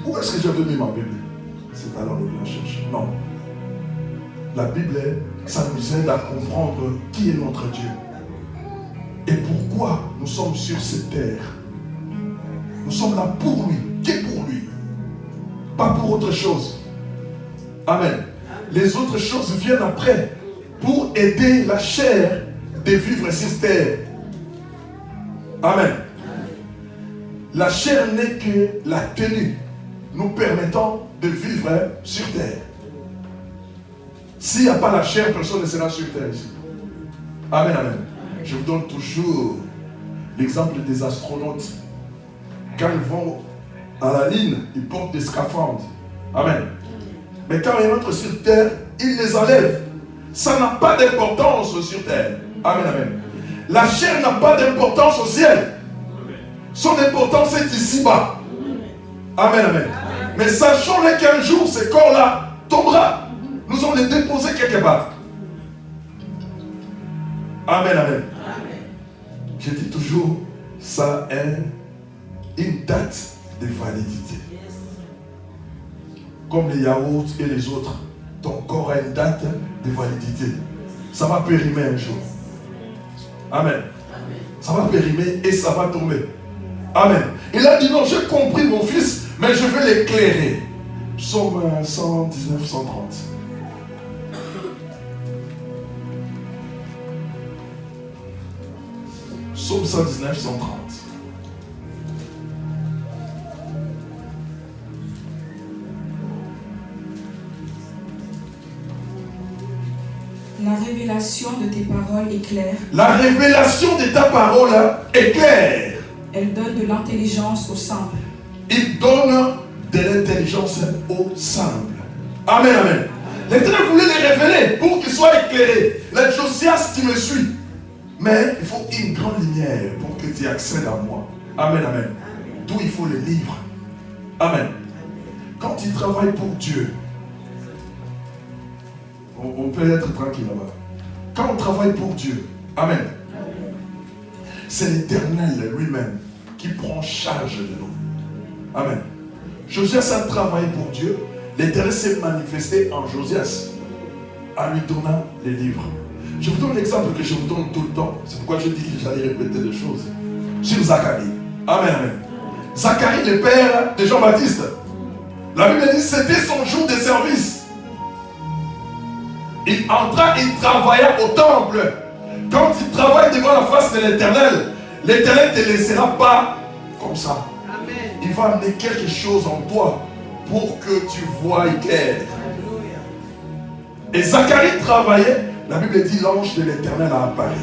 Où est-ce que j'avais mis ma Bible? C'est alors le bien chercher. Non. La Bible, ça nous aide à comprendre qui est notre Dieu. Et pourquoi nous sommes sur cette terre. Nous sommes là pour lui. Qu'est pour lui? Pas pour autre chose. Amen. Les autres choses viennent après pour aider la chair de vivre sur terre. Amen. La chair n'est que la tenue nous permettant de vivre sur terre. S'il n'y a pas la chair, personne ne sera sur terre ici. Amen, amen. Je vous donne toujours l'exemple des astronautes. Quand ils vont à la ligne, ils portent des scaphandres. Amen. Mais quand ils rentrent sur terre, ils les enlèvent. Ça n'a pas d'importance sur terre. Amen, amen. La chair n'a pas d'importance au ciel. Son importance est ici-bas. Amen, amen. Mais sachons-le qu'un jour, ce corps-là tombera. Nous allons les déposer quelque part. Amen, amen. Je dis toujours, ça a une date de validité. Comme les yaourts et les autres, ton corps a une date de validité. Ça va périmer un jour. Amen. Ça va périmer et ça va tomber. Amen. Il a dit non, j'ai compris mon fils, mais je vais l'éclairer. Psaume 119, 130. Psaume 119, 130. La révélation de tes paroles est claire. La révélation de ta parole est claire. Elle donne de l'intelligence aux simples. Il donne de l'intelligence aux simples. Amen, amen. L'Éternel voulait les révéler pour qu'ils soient éclairés. La Josias, tu me suis. Mais il faut une grande lumière pour que tu accèdes à moi. Amen, amen. D'où il faut les livres. Amen. Quand tu travailles pour Dieu, on peut être tranquille là-bas. Quand on travaille pour Dieu, amen, c'est l'Éternel lui-même qui prend charge de nous. Amen. Josias a travaillé pour Dieu. L'Éternel s'est manifesté en Josias en lui donnant les livres. Je vous donne l'exemple que je vous donne tout le temps. C'est pourquoi je dis que j'allais répéter des choses. Sur Zacharie. Amen, amen. Zacharie, le père de Jean-Baptiste. La Bible dit que c'était son jour de service. Il entra, il travailla au temple. Quand il travaille devant la face de l'Éternel, l'Éternel ne te laissera pas comme ça. Amen. Il va amener quelque chose en toi pour que tu voies clair. Et Zacharie travaillait. La Bible dit l'ange de l'Éternel a apparu.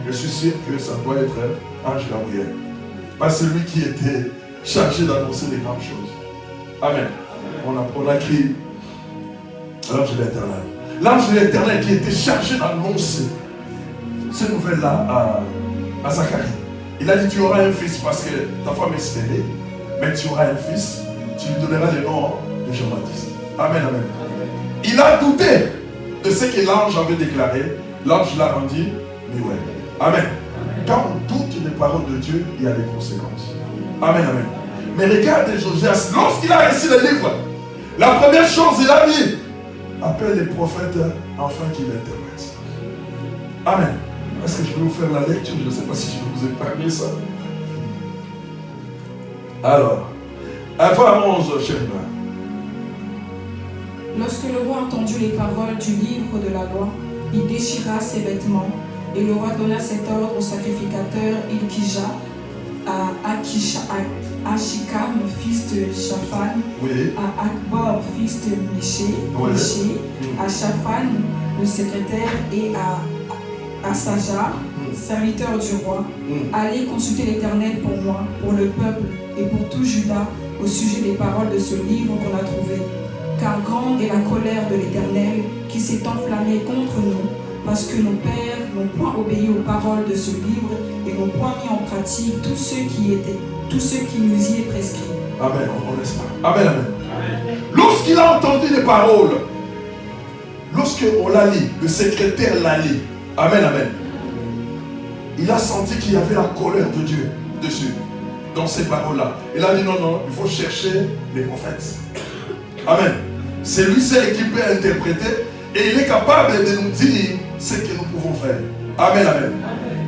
Je suis sûr que ça doit être Ange Gabriel. Pas celui qui était chargé d'annoncer les grandes choses. Amen. On a écrit l'ange de l'Éternel. L'ange de l'Éternel qui était chargé d'annoncer ces nouvelles-là à Zacharie. Il a dit tu auras un fils parce que ta femme est stérile, mais tu auras un fils, tu lui donneras le nom de Jean-Baptiste. Amen, amen. Il a douté de ce que l'ange avait déclaré. L'ange l'a rendu muet. Amen. Quand on doute des paroles de Dieu, il y a des conséquences. Amen, amen. Mais regarde Josias, lorsqu'il a reçu le livre, la première chose, il a dit, appelle les prophètes afin qu'ils l'interprètent. Amen. Est-ce que je peux vous faire la lecture? Je ne sais pas si je vais vous épargner ça. Alors, Verset 11, cher Blanc. Lorsque le roi entendit les paroles du livre de la loi, il déchira ses vêtements, et le roi donna cet ordre au sacrificateur Ilkija, à Achikam, fils de Shaphan, oui, à Akbor, fils de Miché, oui, à Shaphan, le secrétaire, et à Sajar, serviteur du roi. Allez consulter l'Éternel pour moi, pour le peuple et pour tout Juda, au sujet des paroles de ce livre qu'on a trouvé. Car grande est la colère de l'Éternel qui s'est enflammée contre nous, parce que nos pères n'ont point obéi aux paroles de ce livre et n'ont point mis en pratique tout ce qui nous y est prescrit. Amen, on laisse pas. Amen, amen. Lorsqu'il a entendu les paroles, lorsqu'on l'a lu, le secrétaire l'a lu, amen, amen, il a senti qu'il y avait la colère de Dieu dessus, dans ces paroles-là. Il a dit non, non, il faut chercher les prophètes. Amen. C'est lui seul qui peut interpréter et il est capable de nous dire ce que nous pouvons faire. Amen, amen.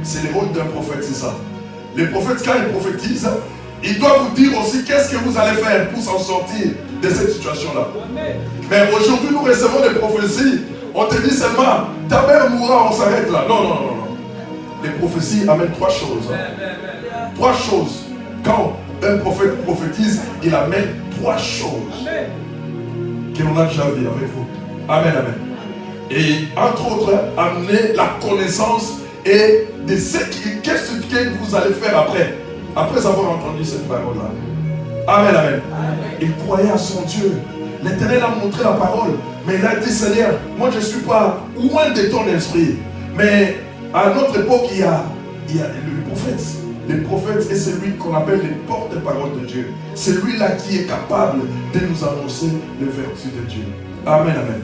C'est le rôle d'un prophète, c'est ça. Les prophètes, quand ils prophétisent, ils doivent vous dire aussi qu'est-ce que vous allez faire pour s'en sortir de cette situation-là. Mais aujourd'hui, nous recevons des prophéties. On te dit seulement, ta mère mourra, on s'arrête là. Non, non, non, non. Les prophéties amènent trois choses. Trois choses. Quand un prophète prophétise, il amène trois choses que l'on a déjà vu avec vous. Amen, amen. Et entre autres, amener la connaissance et de ce qu'est-ce que vous allez faire après avoir entendu cette parole-là. Amen, amen. Il croyait à son Dieu. L'Éternel a montré la parole, mais il a dit, Seigneur, moi je ne suis pas loin de ton esprit. Mais à notre époque, il y a le prophète. Le prophète est celui qu'on appelle le porte-parole de Dieu. C'est lui-là qui est capable de nous annoncer les vertus de Dieu. Amen, amen.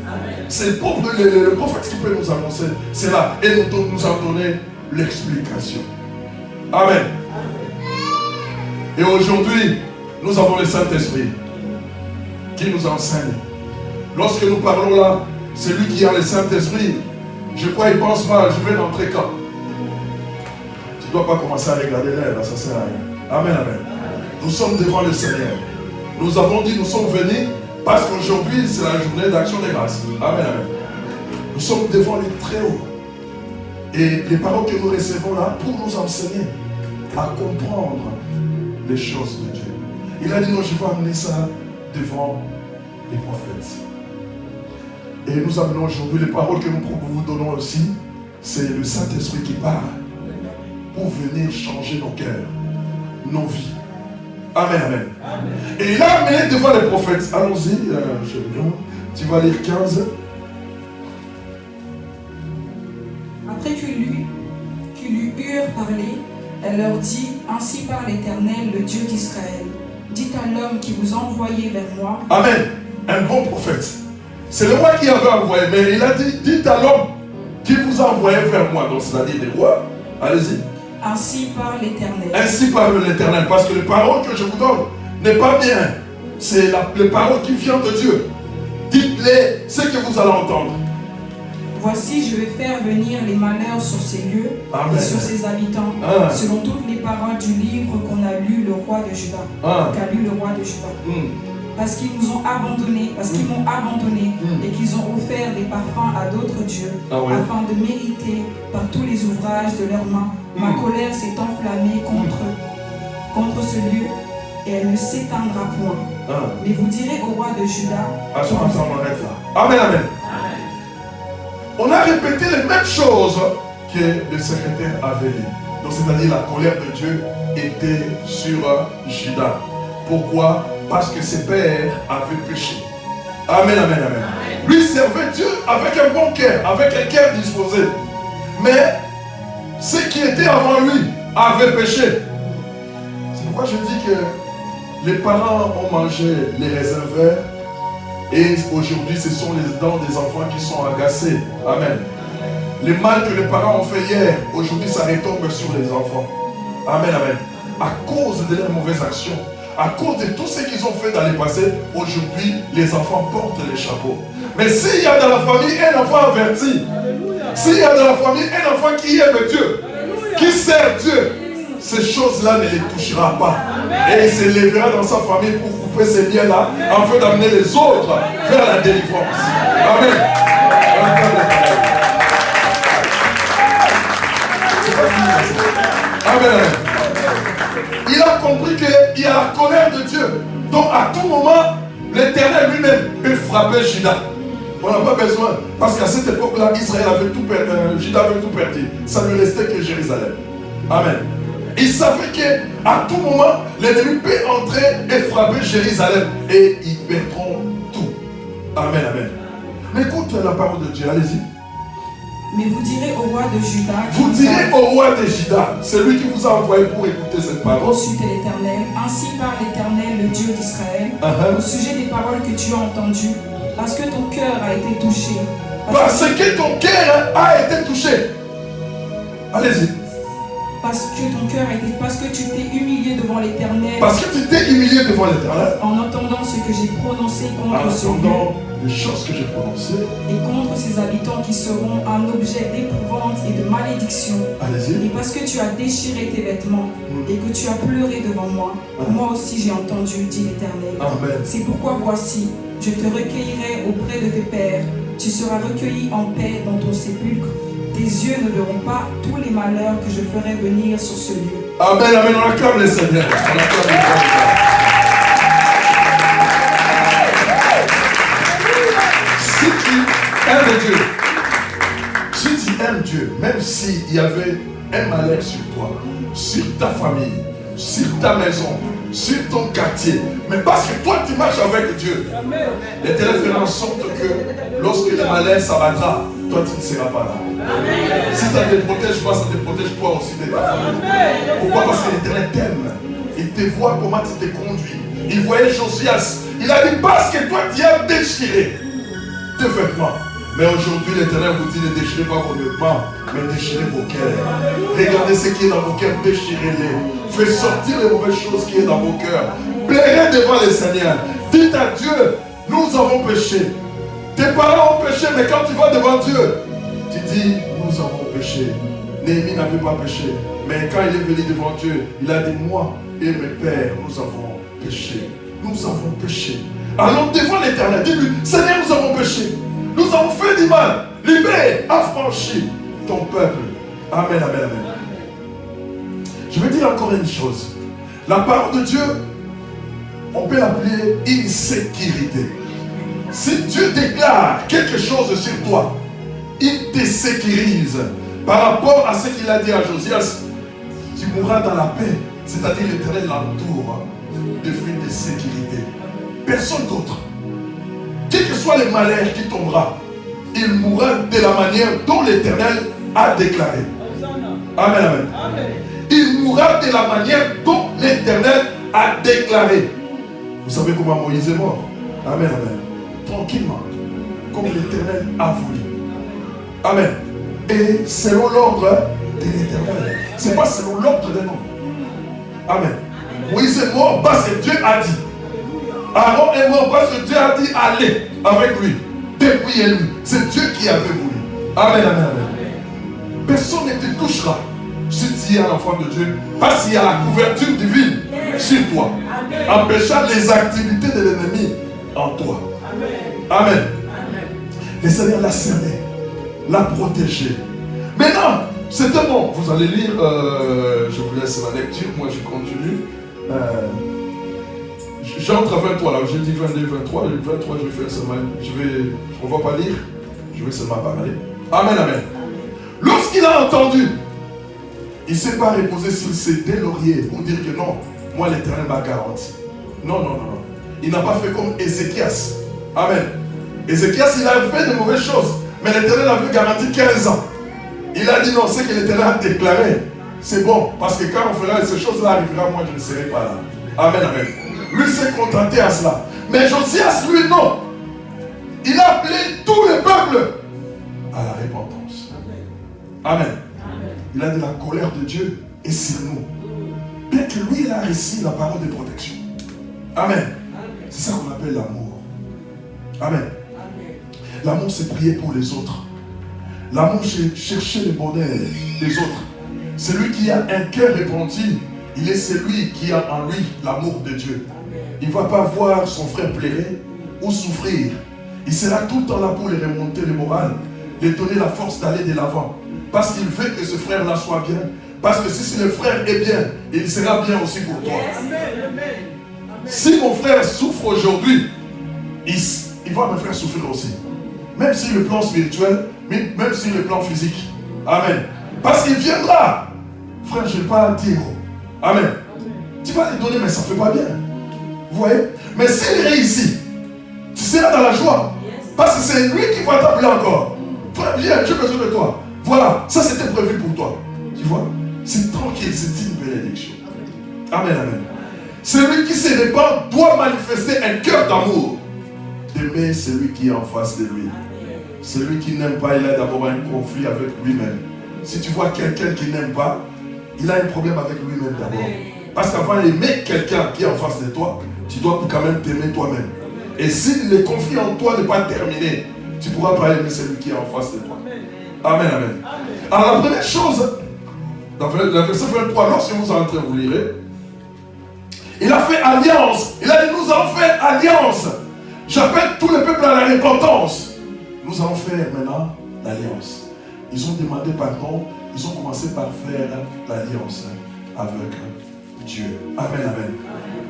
C'est le prophète qui peut nous annoncer cela et nous en donner l'explication. Amen. Et aujourd'hui, nous avons le Saint-Esprit qui nous enseigne. Lorsque nous parlons là, celui qui a le Saint-Esprit, je crois qu'il pense mal, je vais rentrer quand? Tu ne dois pas commencer à regarder l'air, ça ne sert à rien. Amen, amen. Nous sommes devant le Seigneur. Nous avons dit, nous sommes venus parce qu'aujourd'hui, c'est la journée d'action des grâces. Amen, amen. Nous sommes devant les Très-Hauts. Et les paroles que nous recevons là, pour nous enseigner à comprendre les choses de Dieu. Il a dit, non, je vais amener ça devant les prophètes. Et nous amenons aujourd'hui les paroles que nous vous donnons aussi. C'est le Saint-Esprit qui parle pour venir changer nos cœurs, nos vies. Amen, amen. Amen. Et il a amené devant les prophètes. Allons-y, tu vas lire 15. Après qu'il eut eurent parlé, elle leur dit, ainsi parle l'Éternel, le Dieu d'Israël. Dites à l'homme qui vous a envoyé vers moi. Amen. Un bon prophète. C'est le roi qui avait envoyé, mais il a dit, dites à l'homme qui vous a envoyé vers moi. Donc c'est-à-dire des rois. Allez-y. Ainsi parle l'Éternel. Ainsi parle l'Éternel. Parce que les paroles que je vous donne n'est pas bien. C'est les paroles qui viennent de Dieu. Dites-les ce que vous allez entendre. Voici, je vais faire venir les malheurs sur ces lieux. Amen. Et sur ses habitants, selon toutes les paroles du livre qu'on a lu le roi de Juda, qu'a lu le roi de Juda. Parce qu'ils nous ont abandonnés, et qu'ils ont offert des parfums à d'autres dieux, afin de mériter par tous les ouvrages de leurs mains. Ma colère s'est enflammée contre ce lieu, et elle ne s'éteindra point. Mais vous direz au roi de Juda. Attends, on arrête là. Amen, amen. On a répété les mêmes choses que le secrétaire avait dit. Donc c'est-à-dire la colère de Dieu était sur Juda. Pourquoi? Parce que ses pères avaient péché. Amen, amen, amen. Lui servait Dieu avec un bon cœur, avec un cœur disposé. Mais ceux qui étaient avant lui avaient péché. C'est pourquoi je dis que les parents ont mangé les raisins verts. Et aujourd'hui, ce sont les dents des enfants qui sont agacées. Amen. Le mal que les parents ont fait hier, aujourd'hui, ça retombe sur les enfants. Amen, amen. À cause de leurs mauvaises actions, à cause de tout ce qu'ils ont fait dans le passé, aujourd'hui, les enfants portent les chapeaux. Mais s'il y a dans la famille un enfant averti, s'il y a dans la famille un enfant qui aime Dieu, qui sert Dieu, ces choses-là ne les touchera pas. Et il se lèvera dans sa famille pour couper ces liens-là, afin d'amener les autres vers la délivrance. Amen. Amen. Il a compris qu'il y a la colère de Dieu. Donc à tout moment, l'Éternel lui-même peut frapper Juda. On n'a pas besoin. Parce qu'à cette époque-là, Israël avait tout perdu, Juda avait tout perdu. Ça ne restait que Jérusalem. Amen. Il savait qu'à tout moment, l'ennemi peut entrer et frapper Jérusalem. Et ils perdront tout. Amen, amen. Mais écoute la parole de Dieu, allez-y. Mais vous direz au roi de Juda. Vous direz au roi de Juda, c'est lui qui vous a envoyé pour écouter cette parole. Consulte l'Éternel, ainsi parle l'Éternel, le Dieu d'Israël, au sujet des paroles que tu as entendues, parce que ton cœur a été touché. Parce que ton cœur a été touché. Allez-y. Parce que tu t'es humilié devant l'Éternel. Parce que tu t'es humilié devant l'Éternel. En entendant ce que j'ai prononcé contre ce lieu. Les choses que j'ai prononcées. Et contre ses habitants qui seront un objet d'épouvante et de malédiction. Allez-y. Et parce que tu as déchiré tes vêtements et que tu as pleuré devant moi, moi aussi j'ai entendu, dit l'Éternel. C'est pourquoi voici, je te recueillerai auprès de tes pères. Tu seras recueilli en paix dans ton sépulcre. Tes yeux ne verront pas tous les malheurs que je ferai venir sur ce lieu. Amen, amen, on acclame le Seigneur. On acclame le Seigneur. Si tu aimes Dieu, si tu aimes Dieu, même s'il y avait un malheur sur toi, sur ta famille, sur ta maison, sur ton quartier, mais parce que toi tu marches avec Dieu, l'Éternel fera en sorte que lorsque le malheur s'abattra, toi tu ne seras pas là. Amen. Si ça te protège pas, ça te protège toi aussi de ta famille. Pourquoi? Parce que l'Éternel t'aime. Il te voit comment tu te conduis. Il voyait Josias. Il a dit parce que toi tu as déchiré tes vêtements. Mais aujourd'hui l'Éternel vous dit ne déchirez pas vos vêtements, mais déchirez vos cœurs. Regardez ce qui est dans vos cœurs, déchirez-les. Faites sortir les mauvaises choses qui est dans vos cœurs. Pleurez devant le Seigneur. Dites à Dieu, nous avons péché. Tes parents ont péché, mais quand tu vas devant Dieu, tu dis, nous avons péché. Néhémie n'avait pas péché. Mais quand il est venu devant Dieu, il a dit, moi et mes pères, nous avons péché. Nous avons péché. Allons devant l'Éternel. Dis-lui, Seigneur, nous avons péché. Nous avons fait du mal. Libère, affranchis ton peuple. Amen, amen, amen. Je vais dire encore une chose. La parole de Dieu, on peut l'appeler une sécurité. Si Dieu déclare quelque chose sur toi, il te sécurise. Par rapport à ce qu'il a dit à Josias, tu mourras dans la paix. C'est-à-dire l'Éternel l'entoure de fruits de sécurité. Personne d'autre. Quel que soit le malheur qui tombera, il mourra de la manière dont l'Éternel a déclaré. Amen, amen. Il mourra de la manière dont l'Éternel a déclaré. Vous savez comment Moïse est mort? Amen, amen. Tranquillement, comme l'Éternel a voulu. Amen. Et selon l'ordre de l'Éternel. Ce n'est pas selon l'ordre des noms. Amen. Moïse est mort parce que Dieu a dit. Aaron est mort parce que Dieu a dit allez avec lui. Dépouillez-lui. C'est Dieu qui avait voulu. Amen, amen, amen. Personne ne te touchera si tu es un enfant de Dieu parce qu'il y a la couverture divine sur toi, empêchant les activités de l'ennemi en toi. Amen. Le Seigneur l'a cerné, l'a protégé. Maintenant, c'était bon. Vous allez lire, je vous laisse la lecture, moi je continue. J'entre à 23 là, j'ai dit 22, 23, 23 je vais faire seulement, on ne va pas lire, je vais seulement parler. Amen, amen. Lorsqu'il a entendu, il ne s'est pas reposé sur ses deux lauriers pour dire que non, moi l'Éternel m'a garanti. Non, non, non, non. Il n'a pas fait comme Ézéchias. Amen. Ézéchias, il a fait de mauvaises choses, mais l'Éternel avait garanti 15 ans. Il a dit non, ce que l'Éternel a déclaré, c'est bon, parce que quand on fera ces choses-là arrivera, moi je ne serai pas là. Amen, amen. Lui s'est contenté à cela. Mais Josias, lui, non. Il a appelé tout le peuple à la repentance. Amen. Il a dit la colère de Dieu est sur nous. Bien que lui, il a reçu la parole de protection. Amen. C'est ça qu'on appelle l'amour. Amen. L'amour, c'est prier pour les autres. L'amour, c'est chercher le bonheur des autres. Celui qui a un cœur repenti, il est celui qui a en lui l'amour de Dieu. Il ne va pas voir son frère pleurer ou souffrir. Il sera tout le temps là pour lui remonter le moral, lui donner la force d'aller de l'avant. Parce qu'il veut que ce frère-là soit bien. Parce que si le frère est bien, il sera bien aussi pour toi. Si mon frère souffre aujourd'hui, il va me faire souffrir aussi. Même sur le plan spirituel, même sur le plan physique. Amen. Parce qu'il viendra. Frère, je ne vais pas dire. Amen. Tu vas lui donner, mais ça ne fait pas bien. Vous voyez? Mais s'il réussit, tu seras dans la joie. Parce que c'est lui qui va t'appeler encore. Frère, viens, j'ai besoin de toi. Voilà, ça c'était prévu pour toi. Tu vois? C'est tranquille, c'est une bénédiction. Amen, amen. Celui qui se répand doit manifester un cœur d'amour. D'aimer celui qui est en face de lui. Celui qui n'aime pas, il a d'abord un conflit avec lui-même. Si tu vois quelqu'un qui n'aime pas, il a un problème avec lui-même d'abord. Parce qu'avant d'aimer quelqu'un qui est en face de toi, tu dois quand même t'aimer toi-même. Et si le conflit en toi n'est pas terminé, tu ne pourras pas aimer celui qui est en face de toi. Amen, amen. Alors la première chose, dans le verset 23, lorsque vous entrez, vous lirez, il a fait alliance. Il a dit, nous allons faire alliance. J'appelle tout le peuple à la repentance. Nous allons faire maintenant l'alliance. Ils ont demandé pardon. Ils ont commencé par faire l'alliance avec Dieu. Amen, amen.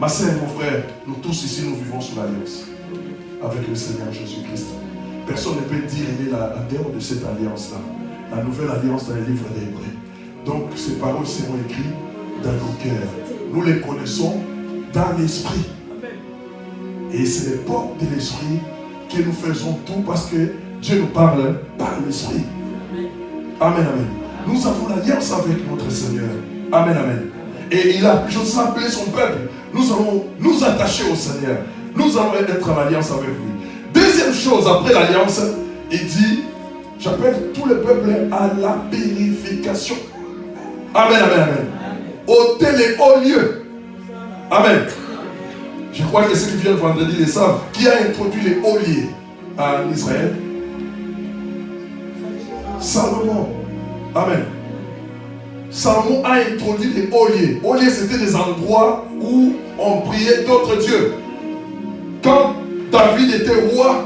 Ma sœur, mon frère, nous tous ici, nous vivons sous l'alliance avec le Seigneur Jésus-Christ. Personne ne peut dire la dehors de cette alliance-là. La nouvelle alliance dans les livres des Hébreux. Donc, ces paroles seront écrites dans nos cœurs. Nous les connaissons dans l'esprit. Et c'est les portes de l'esprit que nous faisons tout parce que Dieu nous parle par l'esprit. Amen, amen. Nous avons l'alliance avec notre Seigneur. Amen, amen. Et il a appelé son peuple. Nous allons nous attacher au Seigneur. Nous allons être en alliance avec lui. Deuxième chose, après l'alliance, il dit, j'appelle tout le peuple à la purification. Amen, amen, amen. Ôtez les hauts lieux. Amen. Je crois que ceux qui viennent vendredi les savent. Qui a introduit les hauts lieux en Israël? Salomon. Amen. Salomon a introduit les hauts lieux. Hauts lieux, c'était des endroits où on priait d'autres dieux. Quand David était roi,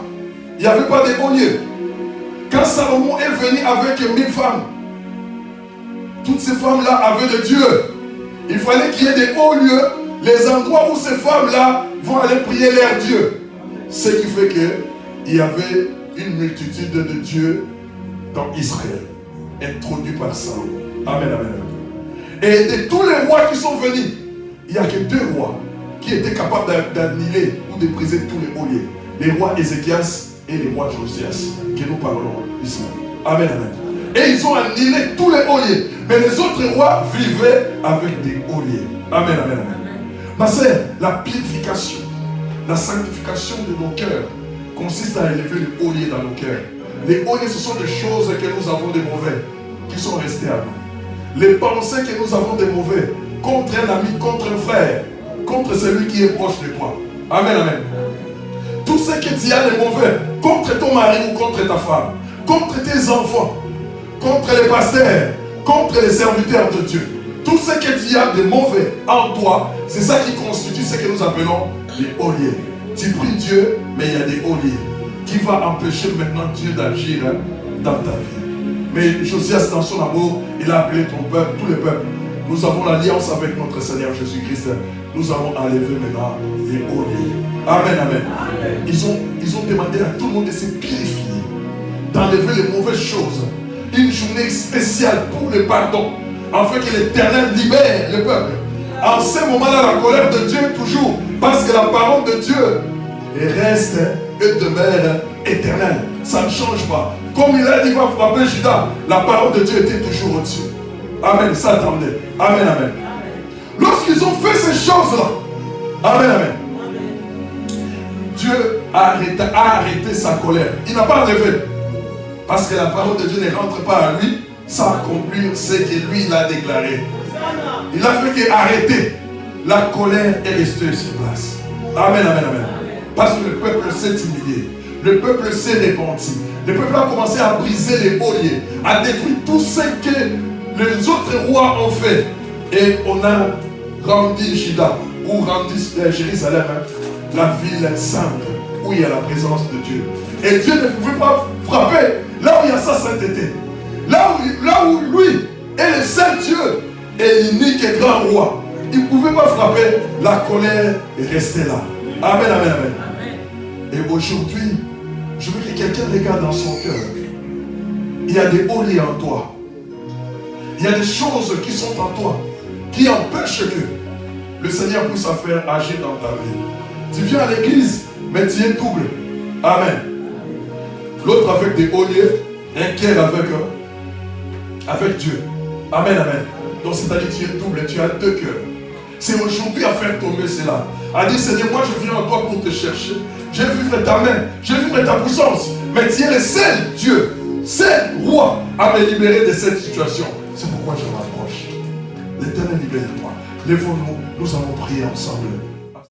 il n'y avait pas de hauts lieux. Quand Salomon est venu avec 1000 femmes, toutes ces femmes-là avaient de Dieu. Il fallait qu'il y ait des hauts lieux, les endroits où ces femmes-là vont aller prier leur Dieu. Ce qui fait qu'il y avait une multitude de dieux dans Israël, introduit par Salomon. Amen, amen. Et de tous les rois qui sont venus, il n'y a que 2 rois qui étaient capables d'annuler ou de briser tous les hauts lieux. Les rois Ézéchias et les rois Josias, que nous parlons ici. Amen, amen. Et ils ont annihilé tous les olliers. Mais les autres rois vivaient avec des olliers. Amen, amen, amen. Ma sœur, la purification, la sanctification de nos cœurs consiste à élever les olliers dans nos cœurs. Les olliers, ce sont des choses que nous avons de mauvais qui sont restés à nous. Les pensées que nous avons de mauvais contre un ami, contre un frère, contre celui qui est proche de toi. Amen, amen. Tout ce que tu as de mauvais contre ton mari ou contre ta femme, contre tes enfants, contre les pasteurs, contre les serviteurs de Dieu. Tout ce que tu as de mauvais en toi, c'est ça qui constitue ce que nous appelons les olliers. Tu pries Dieu, mais il y a des olliers qui vont empêcher maintenant Dieu d'agir dans ta vie. Mais Josias, dans son amour, il a appelé ton peuple, tous les peuples. Nous avons l'alliance avec notre Seigneur Jésus-Christ. Nous avons enlevé maintenant les olliers. Amen, amen. Ils ont demandé à tout le monde de se purifier, d'enlever les mauvaises choses. Une journée spéciale pour le pardon, afin que l'Éternel libère le peuple. En ce moment-là, la colère de Dieu est toujours, parce que la parole de Dieu reste et demeure éternelle. Ça ne change pas. Comme il a dit, il va frapper Judas, la parole de Dieu était toujours au-dessus. Amen, ça attendait. Amen, amen. Lorsqu'ils ont fait ces choses-là, amen, amen, Dieu a arrêté sa colère. Il n'a pas enlevé. Parce que la parole de Dieu ne rentre pas à lui sans accomplir ce que lui il a déclaré. Il a fait qu'arrêter. La colère est restée sur place. Amen, amen, amen. Parce que le peuple s'est humilié. Le peuple s'est repenti. Le peuple a commencé à briser les olliers, à détruire tout ce que les autres rois ont fait. Et on a rendu Juda, ou rendu Jérusalem, la ville sainte, où il y a la présence de Dieu. Et Dieu ne pouvait pas frapper là où il y a sa sainteté. Là où lui est le seul Dieu et l'unique et grand roi. Il ne pouvait pas frapper. La colère est restée là. Amen, amen, amen. Et aujourd'hui, je veux que quelqu'un regarde dans son cœur. Il y a des olliers en toi. Il y a des choses qui sont en toi qui empêchent que le Seigneur puisse faire agir dans ta vie. Tu viens à l'église, mais tu es double. Amen. L'autre avec des olliers, un cœur avec Dieu. Amen, amen. Donc c'est-à-dire tu es double, tu as deux cœurs. C'est aujourd'hui à faire tomber cela. À dire Seigneur, moi je viens à toi pour te chercher. Je vais vivre ta main, je vais vivre ta puissance. Mais tu es le seul Dieu, seul roi à me libérer de cette situation. C'est pourquoi je m'approche. L'Éternel libère-moi. Lèvons-nous, nous allons prier ensemble.